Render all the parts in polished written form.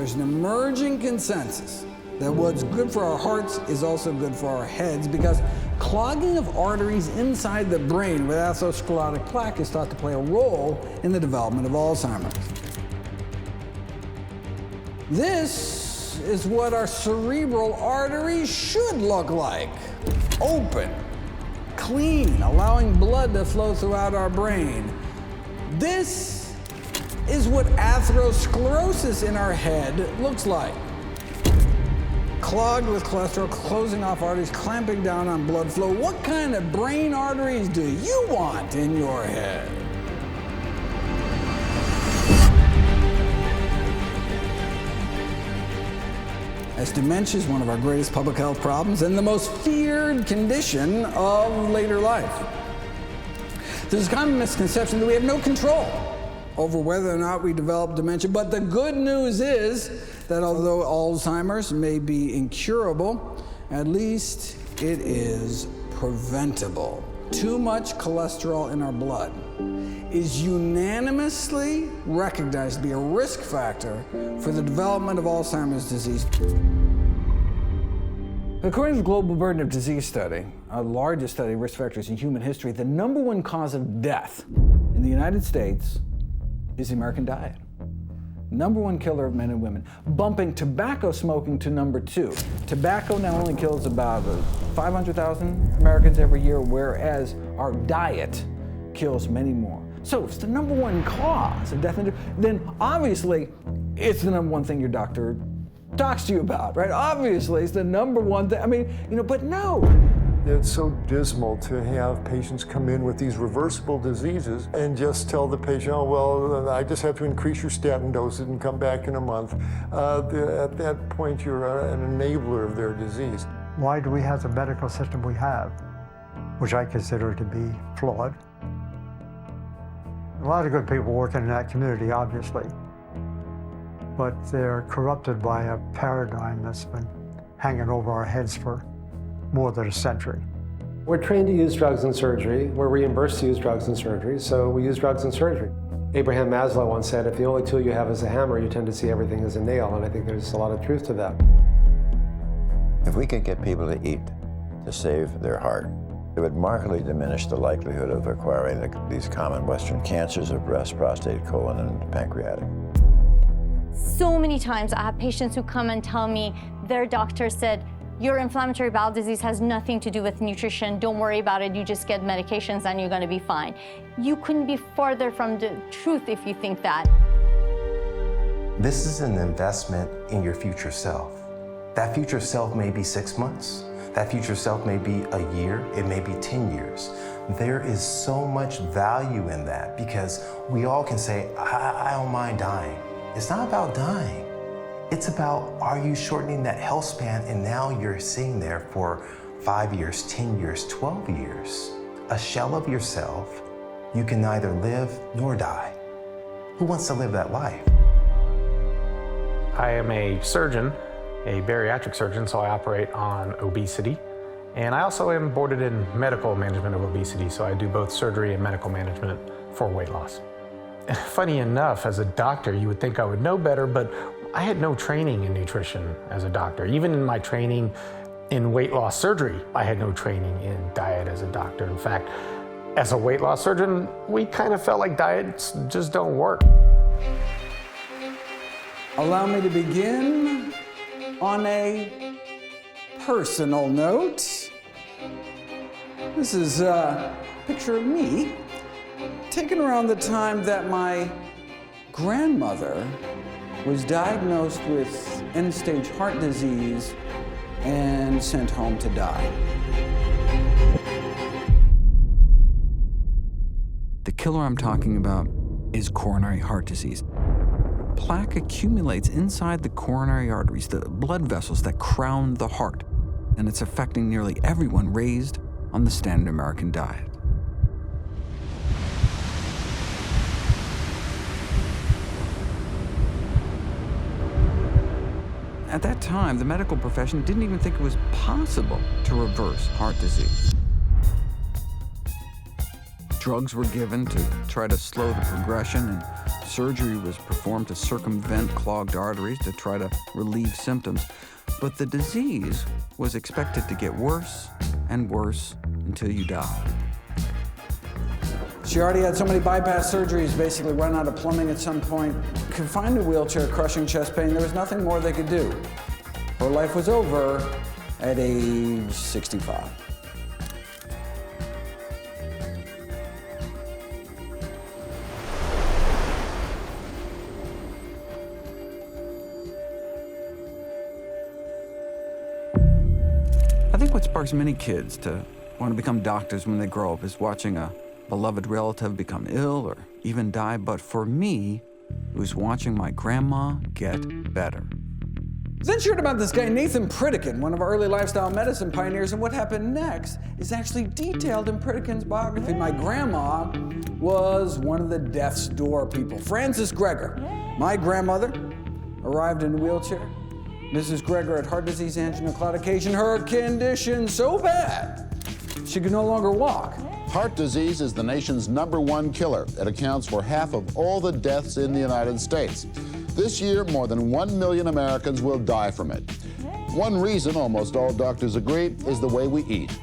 there's an emerging consensus that what's good for our hearts is also good for our heads, because clogging of arteries inside the brain with atherosclerotic plaque is thought to play a role in the development of Alzheimer's. This is what our cerebral arteries should look like. Open, clean, allowing blood to flow throughout our brain. This is what atherosclerosis in our head looks like. Clogged with cholesterol, closing off arteries, clamping down on blood flow. What kind of brain arteries do you want in your head? As dementia is one of our greatest public health problems and the most feared condition of later life. There's a common misconception that we have no control over whether or not we develop dementia, but the good news is that although Alzheimer's may be incurable, at least it is preventable. Too much cholesterol in our blood is unanimously recognized to be a risk factor for the development of Alzheimer's disease. According to the Global Burden of Disease Study, our largest study of risk factors in human history, the #1 cause of death in the United States is the American diet. #1 killer of men and women, bumping tobacco smoking to #2. Tobacco now only kills about 500,000 Americans every year, whereas our diet kills many more. So if it's the #1 cause of death, then obviously it's the #1 thing your doctor talks to you about, right? Obviously it's the #1 thing. I mean, but no. It's so dismal to have patients come in with these reversible diseases and just tell the patient, oh, well, I just have to increase your statin dosage and come back in a month. At that point, you're an enabler of their disease. Why do we have the medical system we have, which I consider to be flawed? A lot of good people working in that community, obviously, but they're corrupted by a paradigm that's been hanging over our heads for more than a century. We're trained to use drugs in surgery. We're reimbursed to use drugs in surgery, so we use drugs in surgery. Abraham Maslow once said, if the only tool you have is a hammer, you tend to see everything as a nail, and I think there's a lot of truth to that. If we could get people to eat to save their heart, it would markedly diminish the likelihood of acquiring these common Western cancers of breast, prostate, colon, and pancreatic. So many times I have patients who come and tell me their doctor said, your inflammatory bowel disease has nothing to do with nutrition. Don't worry about it. You just get medications and you're going to be fine. You couldn't be farther from the truth if you think that. This is an investment in your future self. That future self may be 6 months. That future self may be a year. It may be 10 years. There is so much value in that because we all can say, I don't mind dying. It's not about dying. It's about, are you shortening that health span and now you're sitting there for 5 years, 10 years, 12 years. A shell of yourself, you can neither live nor die. Who wants to live that life? I am a surgeon, a bariatric surgeon, so I operate on obesity. And I also am boarded in medical management of obesity, so I do both surgery and medical management for weight loss. And funny enough, as a doctor, you would think I would know better, but I had no training in nutrition as a doctor. Even in my training in weight loss surgery, I had no training in diet as a doctor. In fact, as a weight loss surgeon, we kind of felt like diets just don't work. Allow me to begin on a personal note. This is a picture of me taken around the time that my grandmother was diagnosed with end-stage heart disease and sent home to die. The killer I'm talking about is coronary heart disease. Plaque accumulates inside the coronary arteries, the blood vessels that crown the heart, and it's affecting nearly everyone raised on the standard American diet. At that time, the medical profession didn't even think it was possible to reverse heart disease. Drugs were given to try to slow the progression, and Surgery was performed to circumvent clogged arteries to try to relieve symptoms. But the disease was expected to get worse and worse until you died. She already had so many bypass surgeries, basically run out of plumbing at some point, confined to a wheelchair, crushing chest pain. There was nothing more they could do. Her life was over at age 65. I think what sparks many kids to want to become doctors when they grow up is watching a beloved relative become ill or even die. But for me, it was watching my grandma get better. Then she heard about this guy, Nathan Pritikin, one of our early lifestyle medicine pioneers, and what happened next is actually detailed in Pritikin's biography. My grandma was one of the death's door people. Frances Greger, my grandmother, arrived in a wheelchair. Mrs. Greger had heart disease, angina, claudication, her condition so bad she could no longer walk. Heart disease is the nation's #1 killer. It accounts for half of all the deaths in the United States. This year, more than 1 million Americans will die from it. One reason, almost all doctors agree, is the way we eat.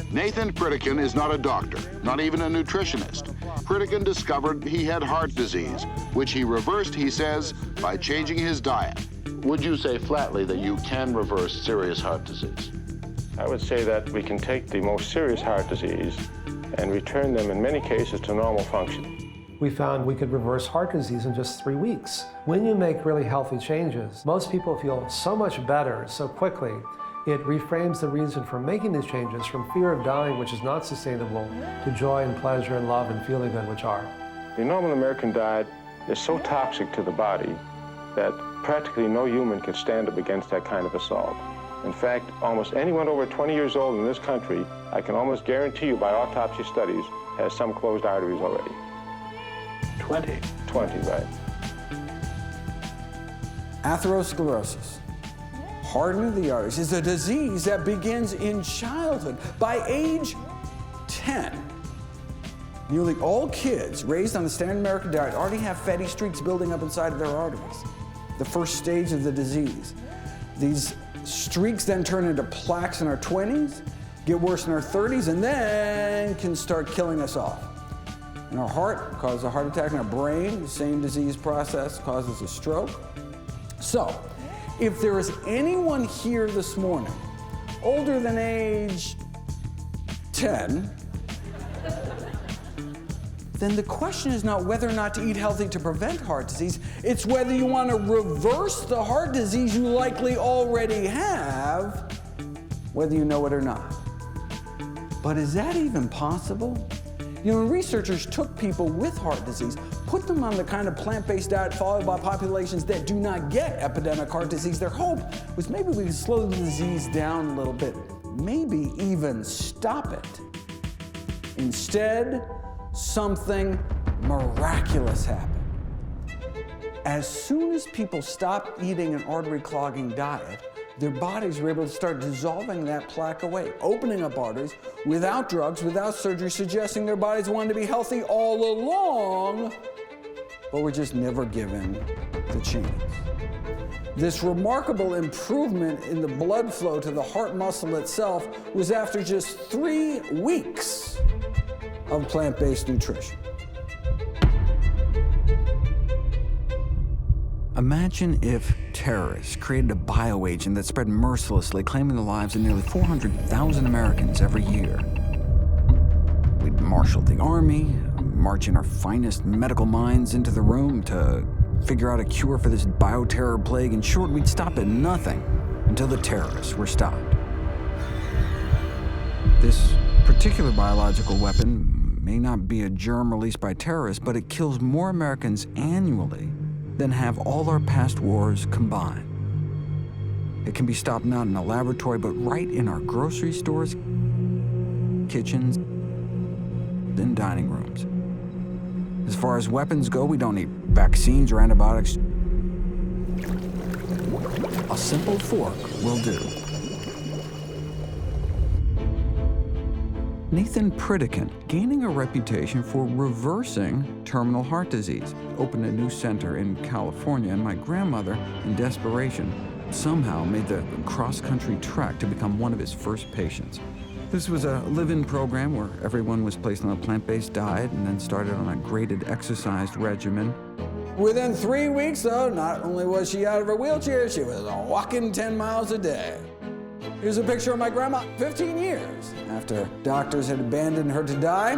Nathan Pritikin is not a doctor, not even a nutritionist. Pritikin discovered he had heart disease, which he reversed, he says, by changing his diet. Would you say flatly that you can reverse serious heart disease? I would say that we can take the most serious heart disease and return them in many cases to normal function. We found we could reverse heart disease in just 3 weeks. When you make really healthy changes, most people feel so much better so quickly. It reframes the reason for making these changes from fear of dying, which is not sustainable, to joy and pleasure and love and feeling good, which are. The normal American diet is so toxic to the body that practically no human can stand up against that kind of assault. In fact, almost anyone over 20 years old in this country, I can almost guarantee you by autopsy studies, has some closed arteries already. 20, right. Atherosclerosis, hardening of the arteries, is a disease that begins in childhood. By age 10, nearly all kids raised on the standard American diet already have fatty streaks building up inside of their arteries, the first stage of the disease. These streaks then turn into plaques in our 20s, get worse in our 30s, and then can start killing us off. In our heart, causes a heart attack. In our brain, the same disease process causes a stroke. So, if there is anyone here this morning older than age 10, then the question is not whether or not to eat healthy to prevent heart disease, it's whether you want to reverse the heart disease you likely already have, whether you know it or not. But is that even possible? You know, when researchers took people with heart disease, put them on the kind of plant-based diet followed by populations that do not get epidemic heart disease, their hope was maybe we could slow the disease down a little bit, maybe even stop it. Instead, something miraculous happened. As soon as people stopped eating an artery-clogging diet, their bodies were able to start dissolving that plaque away, opening up arteries without drugs, without surgery, suggesting their bodies wanted to be healthy all along, but were just never given the chance. This remarkable improvement in the blood flow to the heart muscle itself was after just 3 weeks of plant-based nutrition. Imagine if terrorists created a bioagent that spread mercilessly, claiming the lives of nearly 400,000 Americans every year. We'd marshal the army, march in our finest medical minds into the room to figure out a cure for this bioterror plague. In short, we'd stop at nothing until the terrorists were stopped. This particular biological weapon may not be a germ released by terrorists, but it kills more Americans annually than have all our past wars combined. It can be stopped not in a laboratory, but right in our grocery stores, kitchens, and dining rooms. As far as weapons go, we don't need vaccines or antibiotics. A simple fork will do. Nathan Pritikin, gaining a reputation for reversing terminal heart disease, opened a new center in California, and my grandmother, in desperation, somehow made the cross-country trek to become one of his first patients. This was a live-in program where everyone was placed on a plant-based diet and then started on a graded exercise regimen. Within 3 weeks, though, not only was she out of her wheelchair, she was walking 10 miles a day. Here's a picture of my grandma 15 years after doctors had abandoned her to die.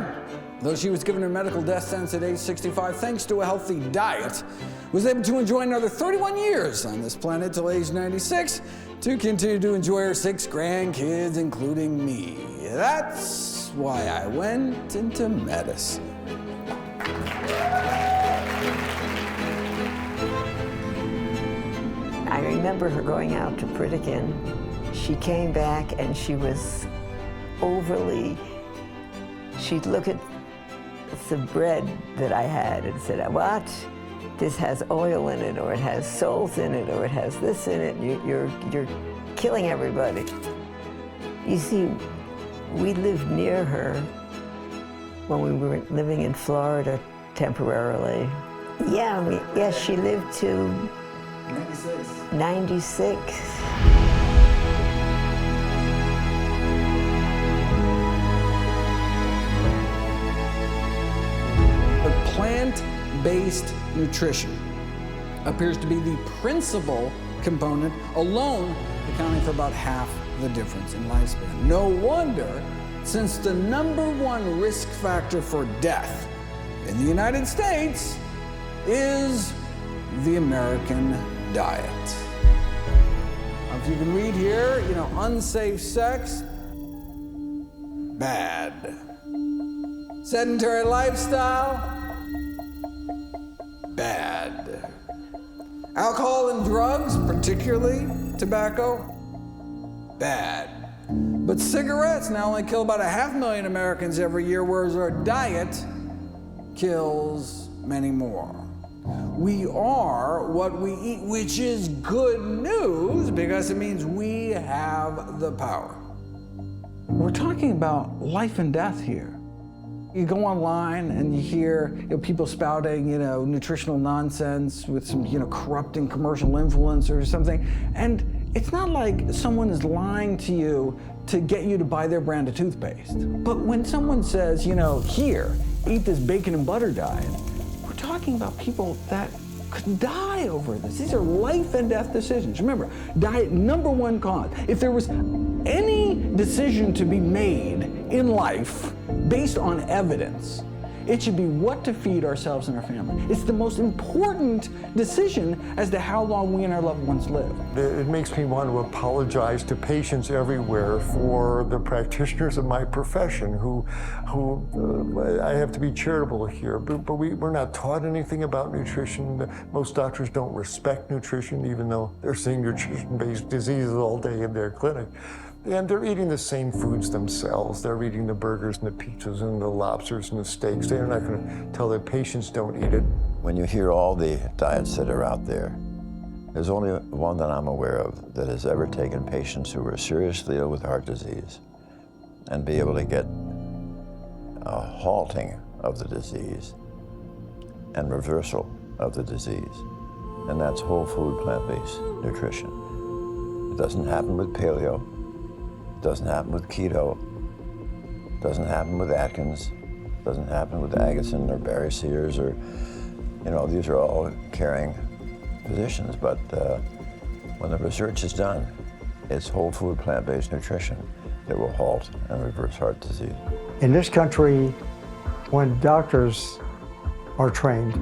Though she was given her medical death sentence at age 65, thanks to a healthy diet, was able to enjoy another 31 years on this planet till age 96 to continue to enjoy her 6 grandkids, including me. That's why I went into medicine. I remember her going out to Pritikin. She came back and she was she'd look at the bread that I had and said, "What? This has oil in it, or it has salt in it, or it has this in it. You're killing everybody." You see, we lived near her when we were living in Florida temporarily. Yes, she lived to 96. Plant-based nutrition appears to be the principal component, alone accounting for about half the difference in lifespan. No wonder, since the #1 risk factor for death in the United States is the American diet. If you can read here, unsafe sex, bad. Sedentary lifestyle, bad. Alcohol and drugs, particularly tobacco, bad. But cigarettes now only kill about 500,000 Americans every year, whereas our diet kills many more. We are what we eat, which is good news because it means we have the power. We're talking about life and death here. You go online and you hear people spouting, nutritional nonsense with some, corrupting commercial influencers or something. And it's not like someone is lying to you to get you to buy their brand of toothpaste. But when someone says, here, eat this bacon and butter diet, we're talking about people that could die over this. These are life and death decisions. Remember, diet, #1 cause. If there was any decision to be made in life based on evidence, it should be what to feed ourselves and our family. It's the most important decision as to how long we and our loved ones live. It makes me want to apologize to patients everywhere for the practitioners of my profession who I have to be charitable here, but we're not taught anything about nutrition. Most doctors don't respect nutrition, even though they're seeing nutrition-based diseases all day in their clinic. And they're eating the same foods themselves. They're eating the burgers and the pizzas and the lobsters and the steaks. They're not going to tell their patients don't eat it. When you hear all the diets that are out there, there's only one that I'm aware of that has ever taken patients who were seriously ill with heart disease and be able to get a halting of the disease and reversal of the disease. And that's whole food, plant-based nutrition. It doesn't happen with paleo. Doesn't happen with keto, doesn't happen with Atkins, doesn't happen with Agassiz or Barry Sears, or, these are all caring physicians, but when the research is done, it's whole food, plant-based nutrition that will halt and reverse heart disease. In this country, when doctors are trained,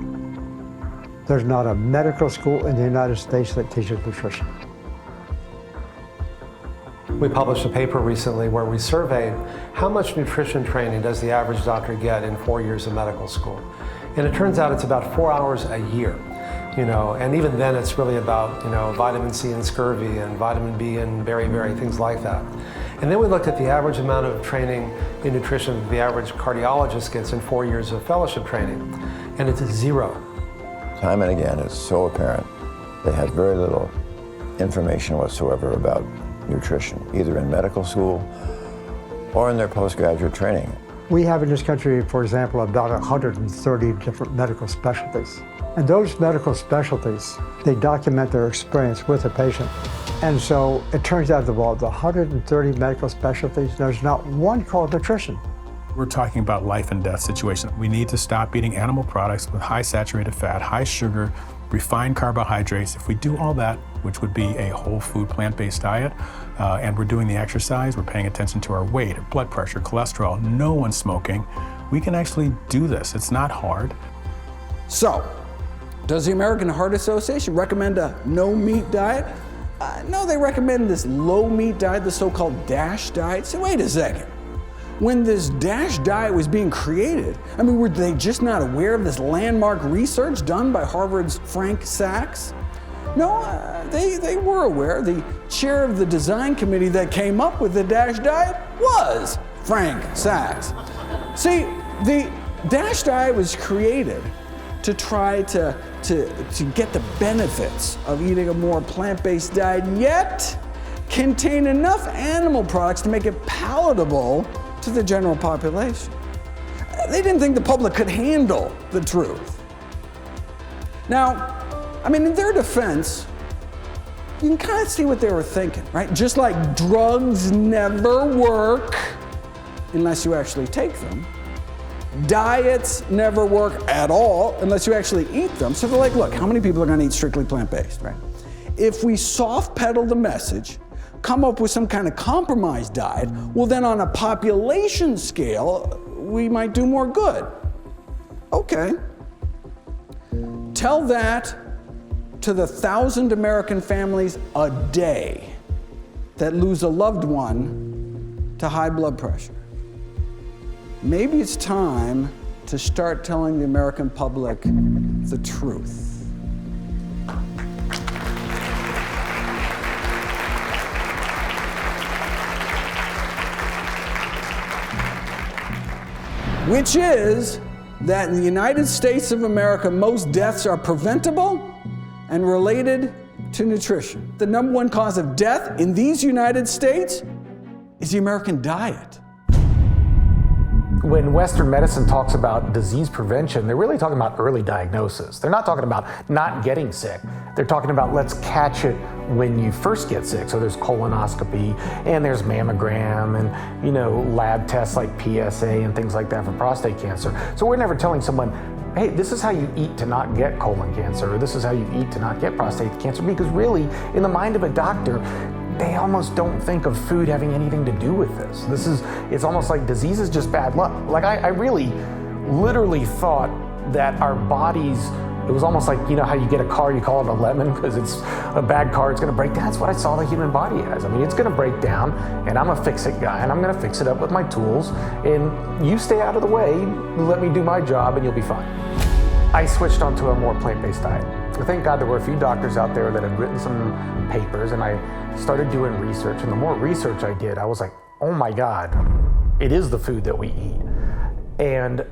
there's not a medical school in the United States that teaches nutrition. We published a paper recently where we surveyed how much nutrition training does the average doctor get in 4 years of medical school. And it turns out it's about 4 hours a year, and even then it's really about, vitamin C and scurvy and vitamin B and beriberi, things like that. And then we looked at the average amount of training in nutrition the average cardiologist gets in 4 years of fellowship training, and it's 0. Time and again, it's so apparent they had very little information whatsoever about nutrition, either in medical school or in their postgraduate training. We have in this country, for example, about 130 different medical specialties. And those medical specialties, they document their experience with a patient. And so it turns out of all the 130 medical specialties, there's not one called nutrition. We're talking about life and death situation. We need to stop eating animal products with high saturated fat, high sugar, refined carbohydrates. If we do all that, which would be a whole food plant-based diet, and we're doing the exercise, we're paying attention to our weight, our blood pressure, cholesterol, no one's smoking, we can actually do this. It's not hard. So, does the American Heart Association recommend a no-meat diet? No, they recommend this low-meat diet, the so-called DASH diet. So wait a second. When this DASH diet was being created, I mean, were they just not aware of this landmark research done by Harvard's Frank Sachs? No, they were aware. The chair of the design committee that came up with the DASH diet was Frank Sachs. See, the DASH diet was created to try to get the benefits of eating a more plant-based diet, yet contain enough animal products to make it palatable to the general population. They didn't think the public could handle the truth. Now, I mean, in their defense, you can kind of see what they were thinking, right? Just like drugs never work unless you actually take them, diets never work at all unless you actually eat them. So they're like, look, how many people are going to eat strictly plant-based, right? If we soft pedal the message, come up with some kind of compromise diet, well then on a population scale, we might do more good. Okay. Tell that to the 1,000 American families a day that lose a loved one to high blood pressure. Maybe it's time to start telling the American public the truth. Which is that in the United States of America, most deaths are preventable and related to nutrition. The number one cause of death in these United States is the American diet. When Western medicine talks about disease prevention, they're really talking about early diagnosis. They're not talking about not getting sick. They're talking about let's catch it when you first get sick. So there's colonoscopy and there's mammogram and, you know, lab tests like PSA and things like that for prostate cancer. So we're never telling someone, hey, this is how you eat to not get colon cancer, or this is how you eat to not get prostate cancer, because really, in the mind of a doctor, they almost don't think of food having anything to do with this. It's almost like disease is just bad luck. Like I really, literally thought that our bodies, it was almost like, you know how you get a car, you call it a lemon because it's a bad car, it's gonna break down. That's what I saw the human body as. I mean, it's gonna break down and I'm a fix-it guy and I'm gonna fix it up with my tools and you stay out of the way, let me do my job and you'll be fine. I switched onto a more plant-based diet. Thank God there were a few doctors out there that had written some papers and I started doing research, and the more research I did, I was like, oh my God, it is the food that we eat. And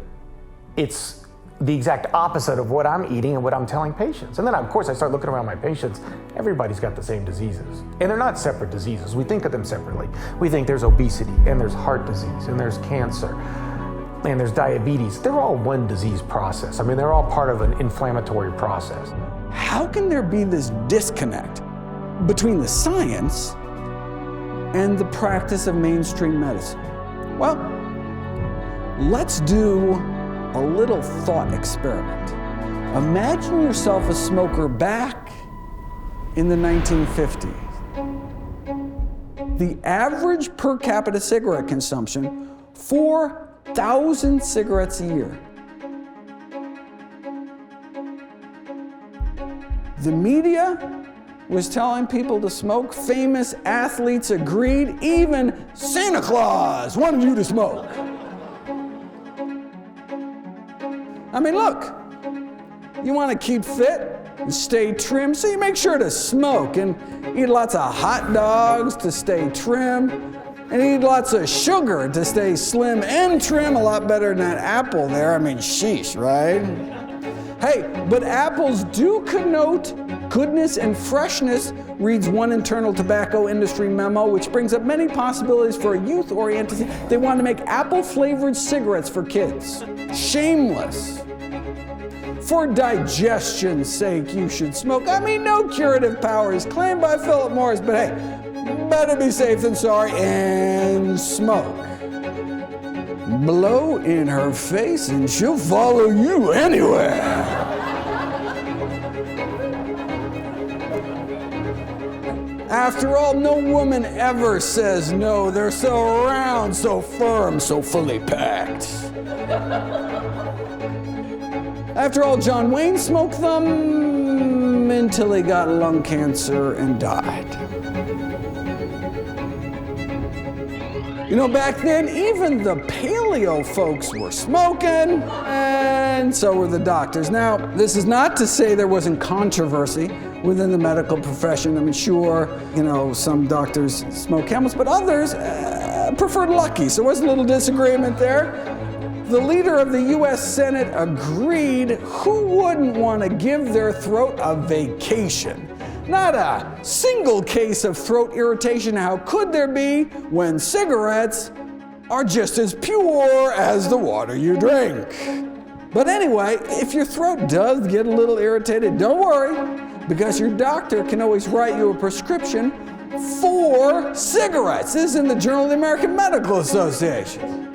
it's the exact opposite of what I'm eating and what I'm telling patients. And then of course I start looking around my patients, everybody's got the same diseases. And they're not separate diseases, we think of them separately. We think there's obesity, and there's heart disease, and there's cancer, and there's diabetes. They're all one disease process. I mean, they're all part of an inflammatory process. How can there be this disconnect between the science and the practice of mainstream medicine? Well, let's do a little thought experiment. Imagine yourself a smoker back in the 1950s. The average per capita cigarette consumption, 4,000 cigarettes a year. The media was telling people to smoke. Famous athletes agreed. Even Santa Claus wanted you to smoke. I mean, look, you want to keep fit and stay trim, so you make sure to smoke and eat lots of hot dogs to stay trim, and eat lots of sugar to stay slim and trim. A lot better than that apple there. I mean, sheesh, right? Hey, but apples do connote goodness and freshness, reads one internal tobacco industry memo, which brings up many possibilities for a youth-oriented. They want to make apple-flavored cigarettes for kids. Shameless. For digestion's sake, you should smoke. I mean, no curative power is claimed by Philip Morris, but hey, better be safe than sorry and smoke. Blow in her face and she'll follow you anywhere. After all, no woman ever says no. They're so round, so firm, so fully packed. After all, John Wayne smoked them until he got lung cancer and died. You know, back then, even the paleo folks were smoking, and so were the doctors. Now, this is not to say there wasn't controversy within the medical profession. I mean, sure, you know, some doctors smoke Camels, but others preferred Lucky, so there was a little disagreement there. The leader of the U.S. Senate agreed. Who wouldn't want to give their throat a vacation? Not a single case of throat irritation. How could there be when cigarettes are just as pure as the water you drink? But anyway, if your throat does get a little irritated, don't worry, because your doctor can always write you a prescription for cigarettes. This is in the Journal of the American Medical Association.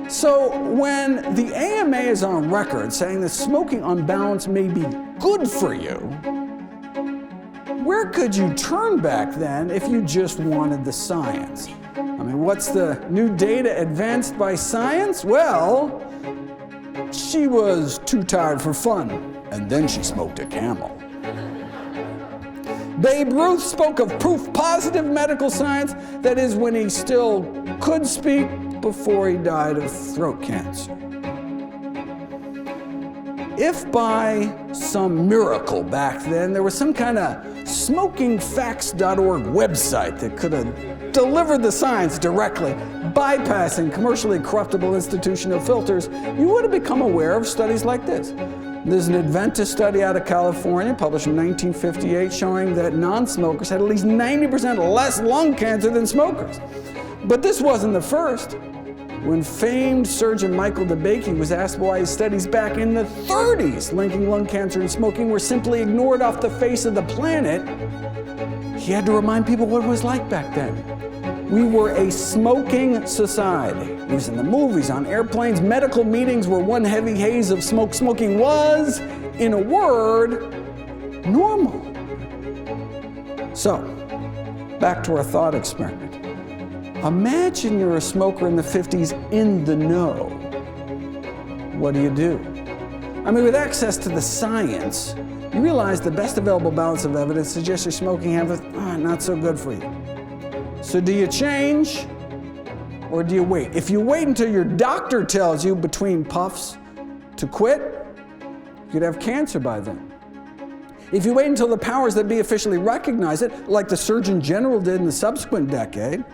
So when the AMA is on record saying that smoking on balance may be good for you, where could you turn back then if you just wanted the science? I mean, what's the new data advanced by science? Well, she was too tired for fun, and then she smoked a Camel. Babe Ruth spoke of proof positive medical science, that is, when he still could speak before he died of throat cancer. If by some miracle back then there was some kind of smokingfacts.org website that could have delivered the science directly, bypassing commercially corruptible institutional filters, you would have become aware of studies like this. There's an Adventist study out of California published in 1958 showing that non-smokers had at least 90% less lung cancer than smokers. But this wasn't the first. When famed surgeon Michael DeBakey was asked why his studies back in the 30s linking lung cancer and smoking were simply ignored off the face of the planet, he had to remind people what it was like back then. We were a smoking society. It was in the movies, on airplanes, medical meetings where one heavy haze of smoke. Smoking was, in a word, normal. So, back to our thought experiment. Imagine you're a smoker in the 50s in the know. What do you do? I mean, with access to the science, you realize the best available balance of evidence suggests your smoking habits not so good for you. So do you change or do you wait? If you wait until your doctor tells you between puffs to quit, you could have cancer by then. If you wait until the powers that be officially recognize it, like the Surgeon General did in the subsequent decade,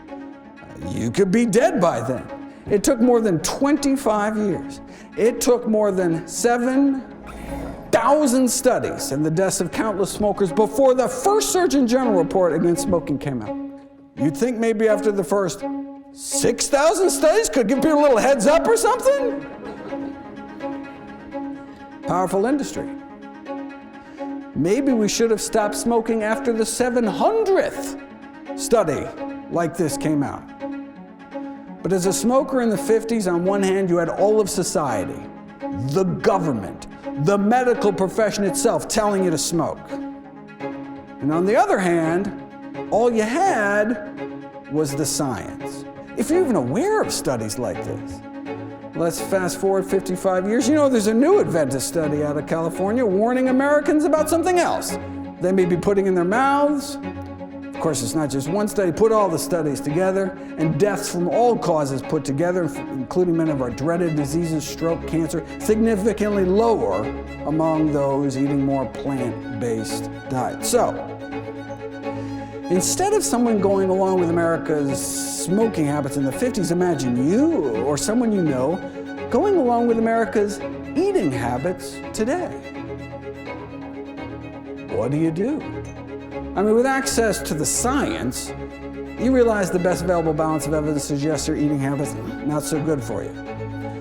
you could be dead by then. It took more than 25 years. It took more than 7,000 studies and the deaths of countless smokers before the first Surgeon General report against smoking came out. You'd think maybe after the first 6,000 studies could give people a little heads up or something? Powerful industry. Maybe we should have stopped smoking after the 700th study like this came out. But as a smoker in the 50s, on one hand, you had all of society, the government, the medical profession itself telling you to smoke. And on the other hand, all you had was the science. If you're even aware of studies like this. Let's fast forward 55 years. You know, there's a new Adventist study out of California warning Americans about something else they may be putting in their mouths. Of course, it's not just one study. Put all the studies together, and deaths from all causes put together, including many of our dreaded diseases, stroke, cancer, significantly lower among those eating more plant-based diets. So, instead of someone going along with America's smoking habits in the 50s, imagine you or someone you know going along with America's eating habits today. what do you do? I mean, with access to the science, you realize the best available balance of evidence suggests your eating habits not so good for you.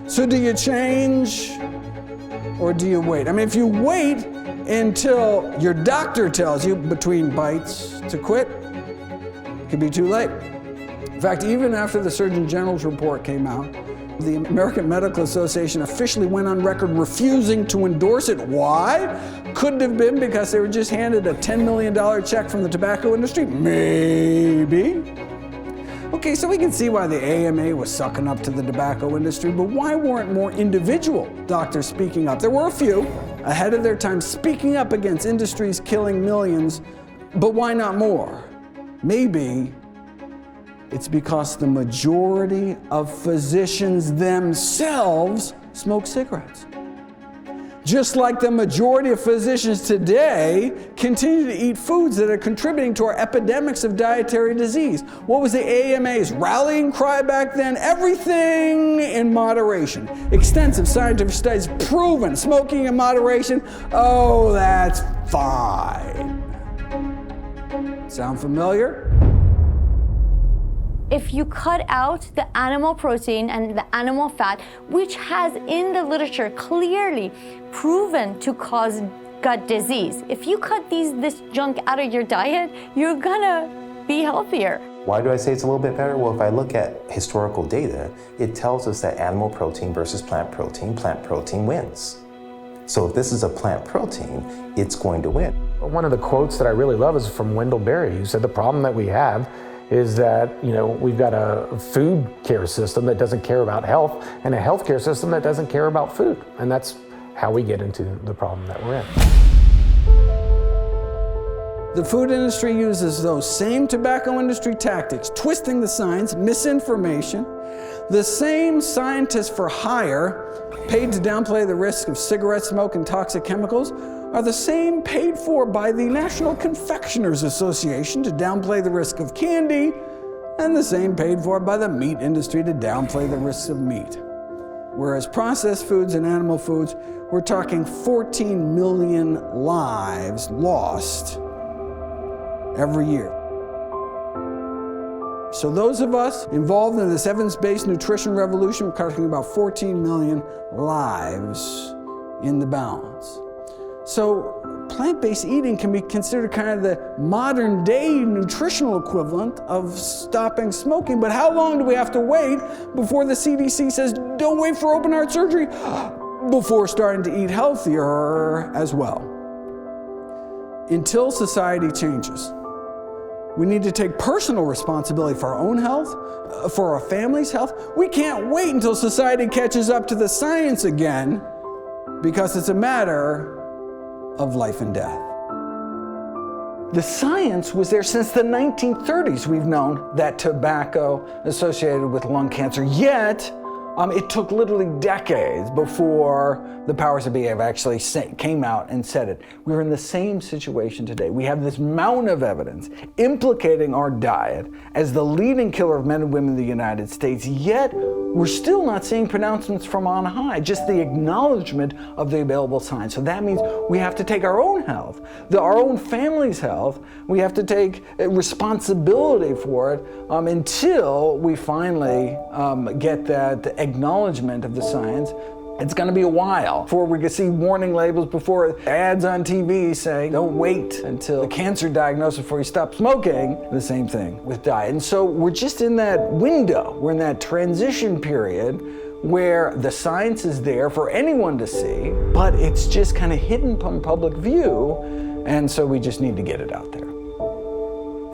So do you change or do you wait? I mean, if you wait until your doctor tells you between bites to quit, it could be too late. In fact, even after the Surgeon General's report came out, the American Medical Association officially went on record refusing to endorse it. Why? Could have been because they were just handed a $10 million check from the tobacco industry? Maybe. Okay, so we can see why the AMA was sucking up to the tobacco industry, but why weren't more individual doctors speaking up? There were a few ahead of their time speaking up against industries killing millions, but why not more? Maybe it's because the majority of physicians themselves smoke cigarettes. Just like the majority of physicians today continue to eat foods that are contributing to our epidemics of dietary disease. What was the AMA's rallying cry back then? Everything in moderation. Extensive scientific studies proven smoking in moderation, oh, that's fine. Sound familiar? If you cut out the animal protein and the animal fat, which has in the literature clearly proven to cause gut disease, if you cut this junk out of your diet, you're gonna be healthier. Why do I say it's a little bit better? Well, if I look at historical data, it tells us that animal protein versus plant protein wins. So if this is a plant protein, it's going to win. One of the quotes that I really love is from Wendell Berry, who said the problem that we have is that, we've got a food care system that doesn't care about health and a healthcare system that doesn't care about food. And that's how we get into the problem that we're in. The food industry uses those same tobacco industry tactics, twisting the science, misinformation. The same scientists for hire, paid to downplay the risk of cigarette smoke and toxic chemicals, are the same paid for by the National Confectioners Association to downplay the risk of candy, and the same paid for by the meat industry to downplay the risks of meat. Whereas processed foods and animal foods, we're talking 14 million lives lost every year. So those of us involved in this evidence-based nutrition revolution, we're talking about 14 million lives in the balance. So plant-based eating can be considered kind of the modern-day nutritional equivalent of stopping smoking. But how long do we have to wait before the CDC says, don't wait for open heart surgery, before starting to eat healthier as well? Until society changes, we need to take personal responsibility for our own health, for our family's health. We can't wait until society catches up to the science again, because it's a matter of life and death. The science was there since the 1930s. We've known that tobacco associated with lung cancer, yet it took literally decades before the powers that be have actually came out and said it. We're in the same situation today. We have this mountain of evidence implicating our diet as the leading killer of men and women in the United States, yet we're still not seeing pronouncements from on high, just the acknowledgement of the available science. So that means we have to take our own health, our own family's health, we have to take responsibility for it until we finally get that acknowledgement of the science. It's going to be a while before we can see warning labels, before ads on TV saying, don't wait until a cancer diagnosis before you stop smoking. The same thing with diet. And so we're just in that window. We're in that transition period where the science is there for anyone to see, but it's just kind of hidden from public view. And so we just need to get it out there.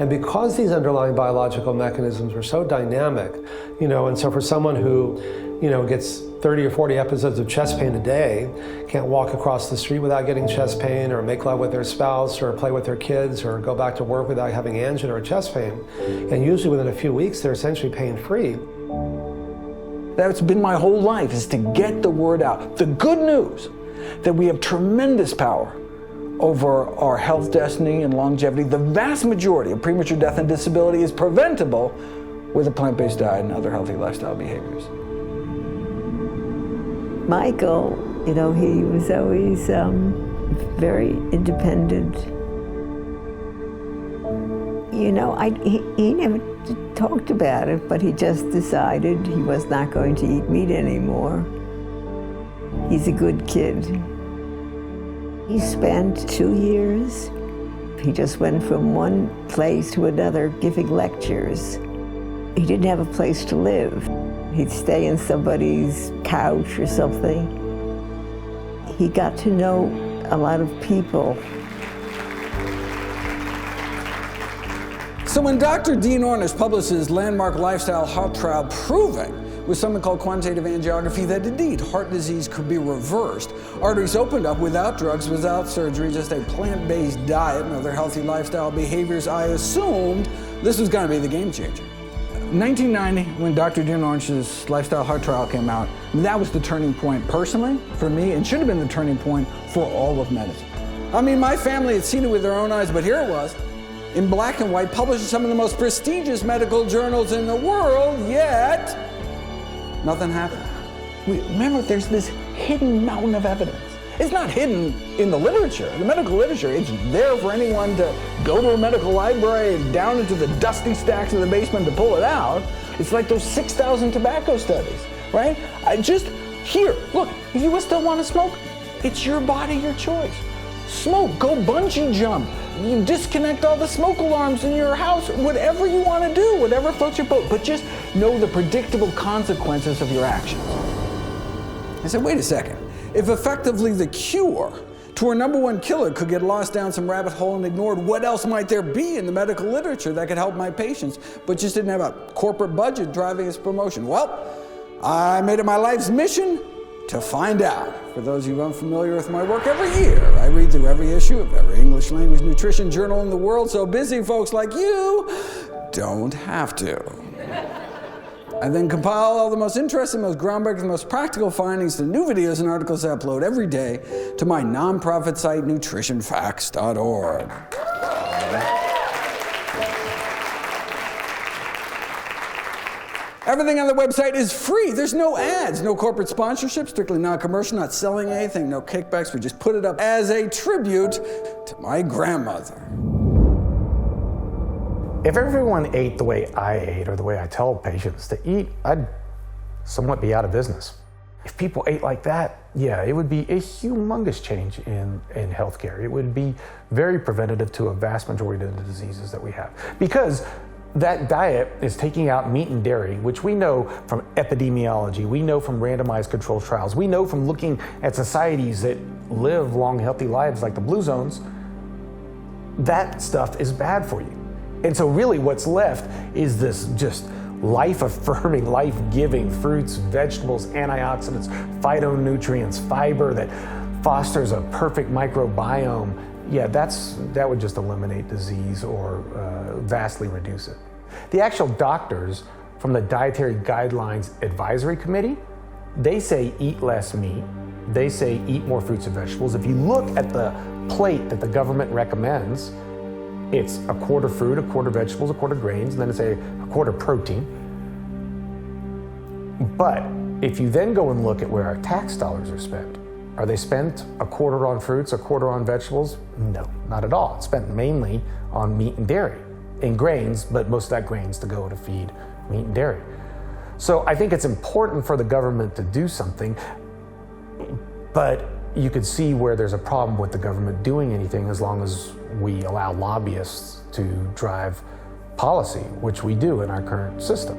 And because these underlying biological mechanisms are so dynamic, and so for someone who, gets 30 or 40 episodes of chest pain a day, can't walk across the street without getting chest pain, or make love with their spouse, or play with their kids, or go back to work without having angina or chest pain. And usually within a few weeks, they're essentially pain-free. That's been my whole life, is to get the word out. The good news that we have tremendous power over our health destiny and longevity. The vast majority of premature death and disability is preventable with a plant-based diet and other healthy lifestyle behaviors. Michael, he was always very independent, You know, he never talked about it, but he just decided he was not going to eat meat anymore. He's a good kid. He spent 2 years. He just went from one place to another giving lectures. He didn't have a place to live. He'd stay in somebody's couch or something. He got to know a lot of people. So when Dr. Dean Ornish published his landmark lifestyle heart trial proving with something called quantitative angiography that indeed heart disease could be reversed, arteries opened up without drugs, without surgery, just a plant-based diet and other healthy lifestyle behaviors, I assumed this was going to be the game changer. 1990, when Dr. Dean Ornish's lifestyle heart trial came out, that was the turning point personally for me, and should have been the turning point for all of medicine. I mean, my family had seen it with their own eyes, but here it was, in black and white, published in some of the most prestigious medical journals in the world, yet nothing happened. Remember, there's this hidden mountain of evidence. It's not hidden in the literature, the medical literature. It's there for anyone to go to a medical library and down into the dusty stacks of the basement to pull it out. It's like those 6,000 tobacco studies, right? Here, look, if you still want to smoke, it's your body, your choice. Smoke, go bungee jump. You disconnect all the smoke alarms in your house, whatever you want to do, whatever floats your boat, but just know the predictable consequences of your actions. I said, wait a second. If effectively the cure to our #1 killer could get lost down some rabbit hole and ignored, what else might there be in the medical literature that could help my patients, but just didn't have a corporate budget driving its promotion? Well, I made it my life's mission to find out. For those of you unfamiliar with my work, every year I read through every issue of every English language nutrition journal in the world, so busy folks like you don't have to. I then compile all the most interesting, most groundbreaking, most practical findings to new videos and articles I upload every day to my nonprofit site, nutritionfacts.org. Everything on the website is free. There's no ads, no corporate sponsorship, strictly non-commercial, not selling anything, no kickbacks. We just put it up as a tribute to my grandmother. If everyone ate the way I ate or the way I tell patients to eat, I'd somewhat be out of business. If people ate like that, yeah, it would be a humongous change in healthcare. It would be very preventative to a vast majority of the diseases that we have. Because that diet is taking out meat and dairy, which we know from epidemiology, we know from randomized controlled trials, we know from looking at societies that live long, healthy lives like the blue zones, that stuff is bad for you. And so really what's left is this just life-affirming, life-giving fruits, vegetables, antioxidants, phytonutrients, fiber that fosters a perfect microbiome. Yeah, that would just eliminate disease or vastly reduce it. The actual doctors from the Dietary Guidelines Advisory Committee, they say eat less meat. They say eat more fruits and vegetables. If you look at the plate that the government recommends, it's a quarter fruit, a quarter vegetables, a quarter grains, and then it's a quarter protein. But if you then go and look at where our tax dollars are spent, are they spent a quarter on fruits, a quarter on vegetables? No, not at all. It's spent mainly on meat and dairy and grains, but most of that grains to go to feed meat and dairy. So I think it's important for the government to do something, but you could see where there's a problem with the government doing anything as long as we allow lobbyists to drive policy, which we do in our current system.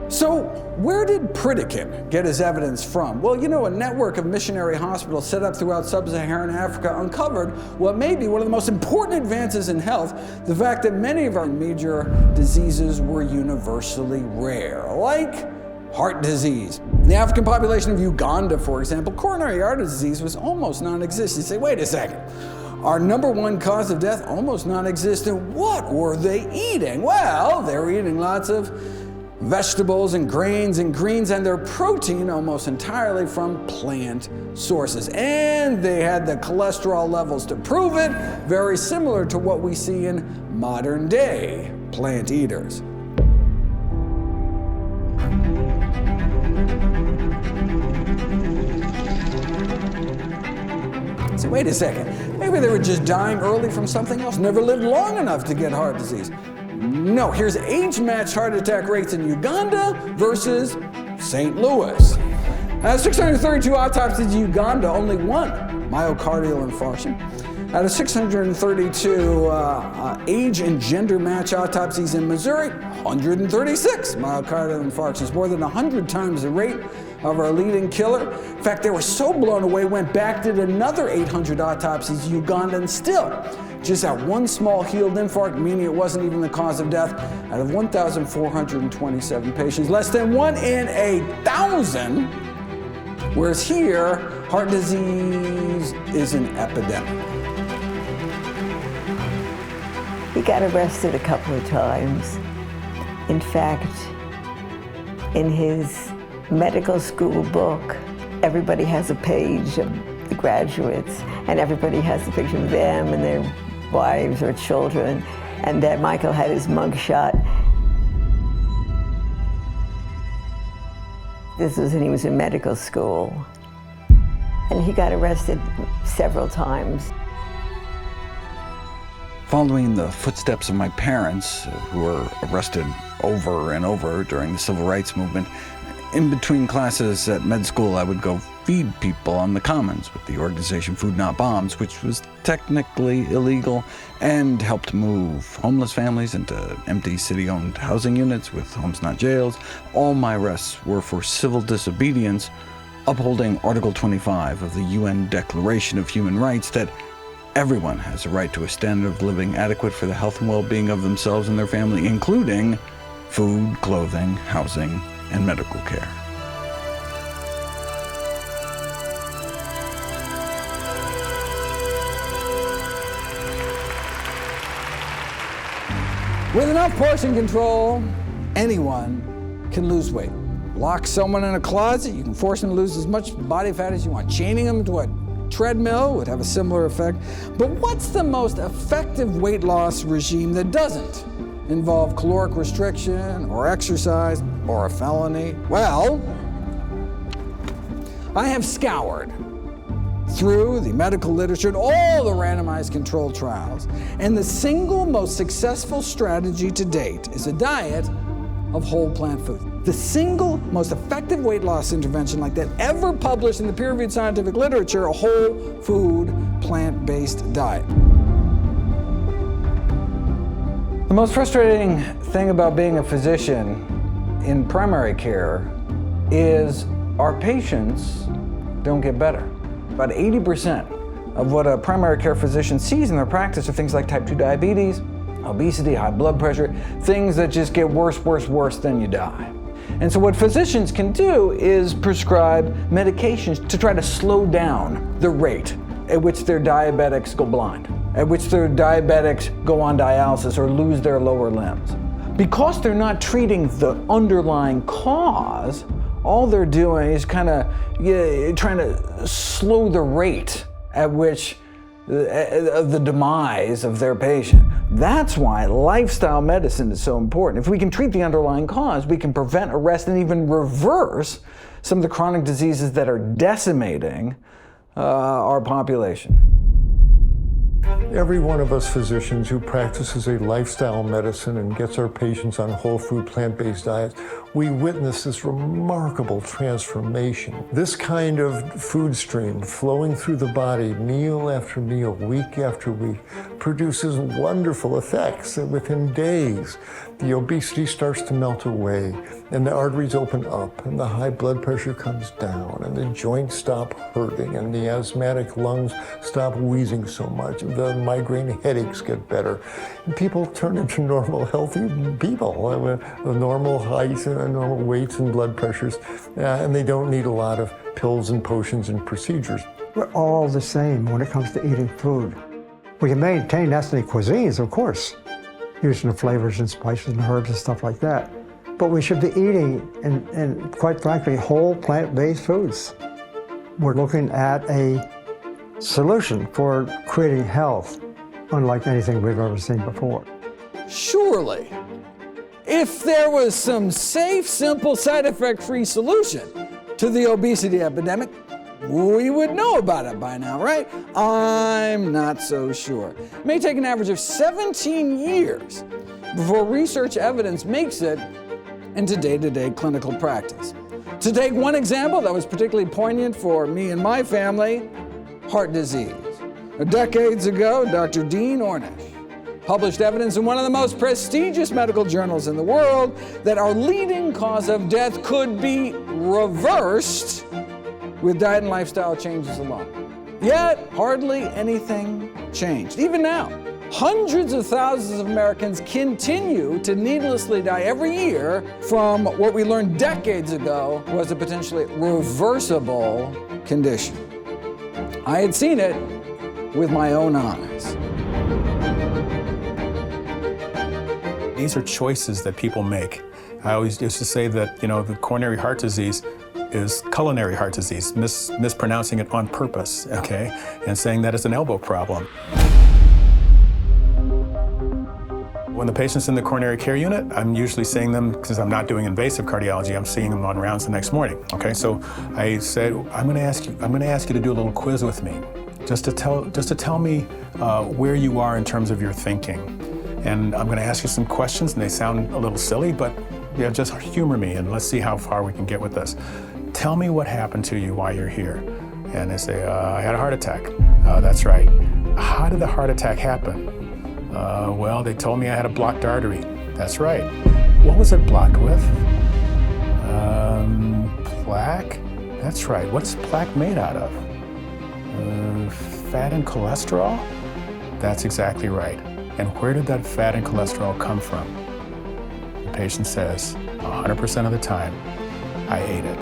So where did Pritikin get his evidence from? Well, you know, a network of missionary hospitals set up throughout sub-Saharan Africa uncovered what may be one of the most important advances in health, the fact that many of our major diseases were universally rare, like heart disease. In the African population of Uganda, for example, coronary artery disease was almost non-existent. You say, wait a second. Our #1 cause of death, almost non-existent. What were they eating? Well, they were eating lots of vegetables and grains and greens, and their protein almost entirely from plant sources. And they had the cholesterol levels to prove it, very similar to what we see in modern day plant eaters. So wait a second. Maybe they were just dying early from something else, never lived long enough to get heart disease. No, here's age-matched heart attack rates in Uganda versus St. Louis. 632 autopsies in Uganda, only one myocardial infarction. Out of 632 age and gender match autopsies in Missouri, 136 myocardial infarctions, more than 100 times the rate of our leading killer. In fact, they were so blown away, went back, did another 800 autopsies in Uganda, and still just that one small healed infarct, meaning it wasn't even the cause of death, out of 1,427 patients, less than 1 in 1,000. Whereas here, heart disease is an epidemic. He got arrested a couple of times. In fact, in his medical school book, everybody has a page of the graduates, and everybody has a picture of them and their wives or children, and that Michael had his mugshot. This was when he was in medical school, and he got arrested several times. Following the footsteps of my parents, who were arrested over and over during the civil rights movement, in between classes at med school, I would go feed people on the commons with the organization Food Not Bombs, which was technically illegal and helped move homeless families into empty city-owned housing units with homes not jails. All my arrests were for civil disobedience, upholding Article 25 of the UN Declaration of Human Rights that everyone has a right to a standard of living adequate for the health and well-being of themselves and their family, including food, clothing, housing, and medical care. With enough portion control, anyone can lose weight. Lock someone in a closet, you can force them to lose as much body fat as you want. Chaining them to a treadmill would have a similar effect. But what's the most effective weight loss regime that doesn't involve caloric restriction or exercise or a felony? Well, I have scoured through the medical literature and all the randomized controlled trials, and the single most successful strategy to date is a diet of whole plant food. The single most effective weight loss intervention like that ever published in the peer-reviewed scientific literature, a whole food, plant-based diet. The most frustrating thing about being a physician in primary care is our patients don't get better. About 80% of what a primary care physician sees in their practice are things like type 2 diabetes, obesity, high blood pressure, things that just get worse, worse, worse, then you die. And so what physicians can do is prescribe medications to try to slow down the rate at which their diabetics go blind, at which their diabetics go on dialysis or lose their lower limbs. Because they're not treating the underlying cause, all they're doing is kind of trying to slow the rate at which the demise of their patient. That's why lifestyle medicine is so important. If we can treat the underlying cause, we can prevent, arrest, and even reverse some of the chronic diseases that are decimating our population. Every one of us physicians who practices a lifestyle medicine and gets our patients on whole food, plant-based diets, we witness this remarkable transformation. This kind of food stream flowing through the body, meal after meal, week after week, produces wonderful effects. And within days, the obesity starts to melt away, and the arteries open up, and the high blood pressure comes down, and the joints stop hurting, and the asthmatic lungs stop wheezing so much. The migraine headaches get better. And people turn into normal, healthy people with normal heights and normal weights and blood pressures, and they don't need a lot of pills and potions and procedures. We're all the same when it comes to eating food. We can maintain ethnic cuisines, of course, using the flavors and spices and herbs and stuff like that. But we should be eating, and quite frankly, whole plant-based foods. We're looking at a solution for creating health, unlike anything we've ever seen before. Surely, if there was some safe, simple, side effect-free solution to the obesity epidemic, we would know about it by now, right? I'm not so sure. It may take an average of 17 years before research evidence makes it into day-to-day clinical practice. To take one example that was particularly poignant for me and my family, heart disease. Decades ago, Dr. Dean Ornish published evidence in one of the most prestigious medical journals in the world that our leading cause of death could be reversed with diet and lifestyle changes alone. Yet, hardly anything changed. Even now, hundreds of thousands of Americans continue to needlessly die every year from what we learned decades ago was a potentially reversible condition. I had seen it with my own eyes. These are choices that people make. I always used to say that, the coronary heart disease is culinary heart disease, mispronouncing it on purpose, okay? And saying that it's an elbow problem. When the patient's in the coronary care unit, I'm usually seeing them, because I'm not doing invasive cardiology, I'm seeing them on rounds the next morning, okay? So I said, I'm gonna ask you to do a little quiz with me, just to tell me where you are in terms of your thinking. And I'm gonna ask you some questions, and they sound a little silly, but just humor me, and let's see how far we can get with this. Tell me what happened to you while you're here. And they say, I had a heart attack. That's right. How did the heart attack happen? Well, they told me I had a blocked artery. That's right. What was it blocked with? Plaque? That's right. What's plaque made out of? Fat and cholesterol? That's exactly right. And where did that fat and cholesterol come from? The patient says, 100% of the time, I ate it.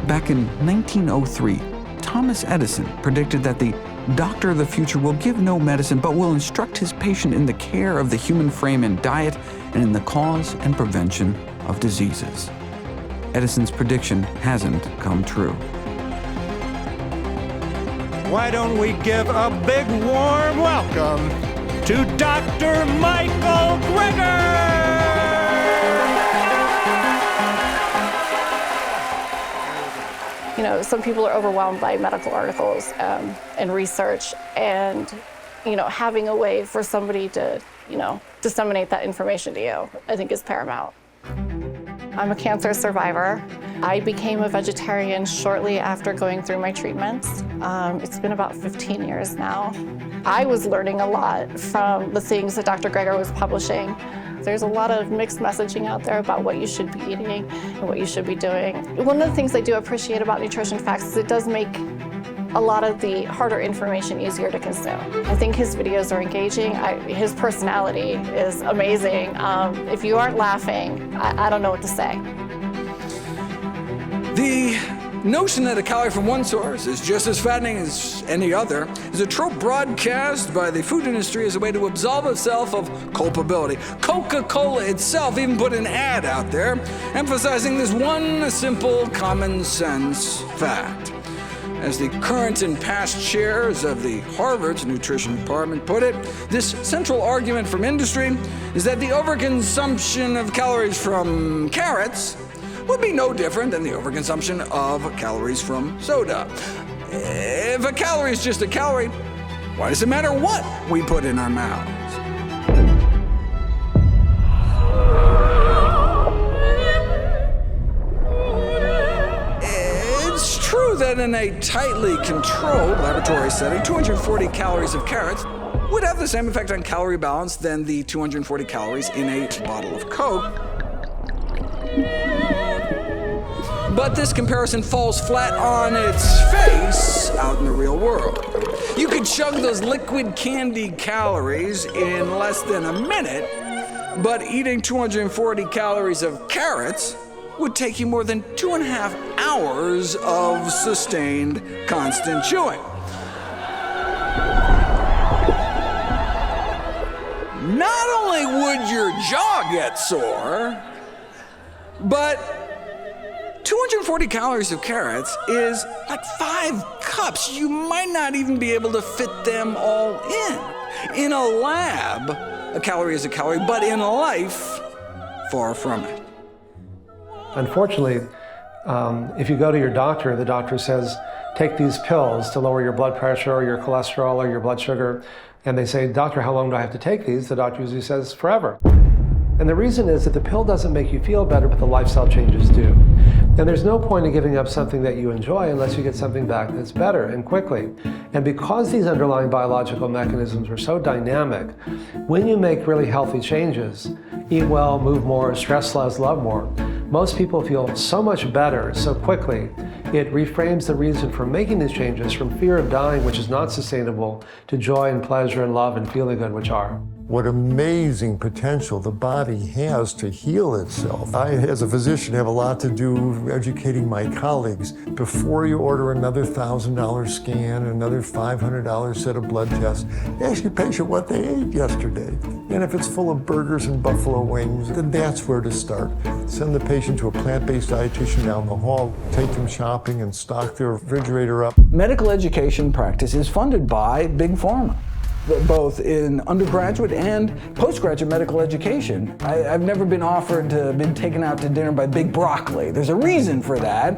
Back in 1903, Thomas Edison predicted that the doctor of the future will give no medicine, but will instruct his patient in the care of the human frame and diet, and in the cause and prevention of diseases. Edison's prediction hasn't come true. Why don't we give a big warm welcome to Dr. Michael GREGER! Some people are overwhelmed by medical articles and research, and, having a way for somebody to, disseminate that information to you, I think is paramount. I'm a cancer survivor. I became a vegetarian shortly after going through my treatments. It's been about 15 years now. I was learning a lot from the things that Dr. GREGER was publishing. There's a lot of mixed messaging out there about what you should be eating and what you should be doing. One of the things I do appreciate about Nutrition Facts is it does make a lot of the harder information easier to consume. I think his videos are engaging. His personality is amazing. If you aren't laughing, I don't know what to say. The notion that a calorie from one source is just as fattening as any other is a trope broadcast by the food industry as a way to absolve itself of culpability. Coca-Cola itself even put an ad out there emphasizing this one simple common sense fact. As the current and past chairs of the Harvard's nutrition department put it, this central argument from industry is that the overconsumption of calories from carrots would be no different than the overconsumption of calories from soda. If a calorie is just a calorie, why does it matter what we put in our mouths? It's true that in a tightly controlled laboratory setting, 240 calories of carrots would have the same effect on calorie balance than the 240 calories in a bottle of Coke. But this comparison falls flat on its face out in the real world. You could chug those liquid candy calories in less than a minute, but eating 240 calories of carrots would take you more than 2.5 hours of sustained, constant chewing. Not only would your jaw get sore, but 240 calories of carrots is like 5 cups. You might not even be able to fit them all in. In a lab, a calorie is a calorie, but in life, far from it. Unfortunately, If you go to your doctor, the doctor says, take these pills to lower your blood pressure or your cholesterol or your blood sugar. And they say, doctor, how long do I have to take these? The doctor usually says, forever. And the reason is that the pill doesn't make you feel better, but the lifestyle changes do. And there's no point in giving up something that you enjoy unless you get something back that's better and quickly. And because these underlying biological mechanisms are so dynamic, when you make really healthy changes, eat well, move more, stress less, love more, most people feel so much better so quickly. It reframes the reason for making these changes from fear of dying, which is not sustainable, to joy and pleasure and love and feeling good, which are. What amazing potential the body has to heal itself. I, as a physician, have a lot to do educating my colleagues. Before you order another $1,000 scan, another $500 set of blood tests, ask your patient what they ate yesterday. And if it's full of burgers and buffalo wings, then that's where to start. Send the patient to a plant-based dietitian down the hall, take them shopping and stock their refrigerator up. Medical education practice is funded by Big Pharma, both in undergraduate and postgraduate medical education. I've never been been taken out to dinner by Big Broccoli. There's a reason for that.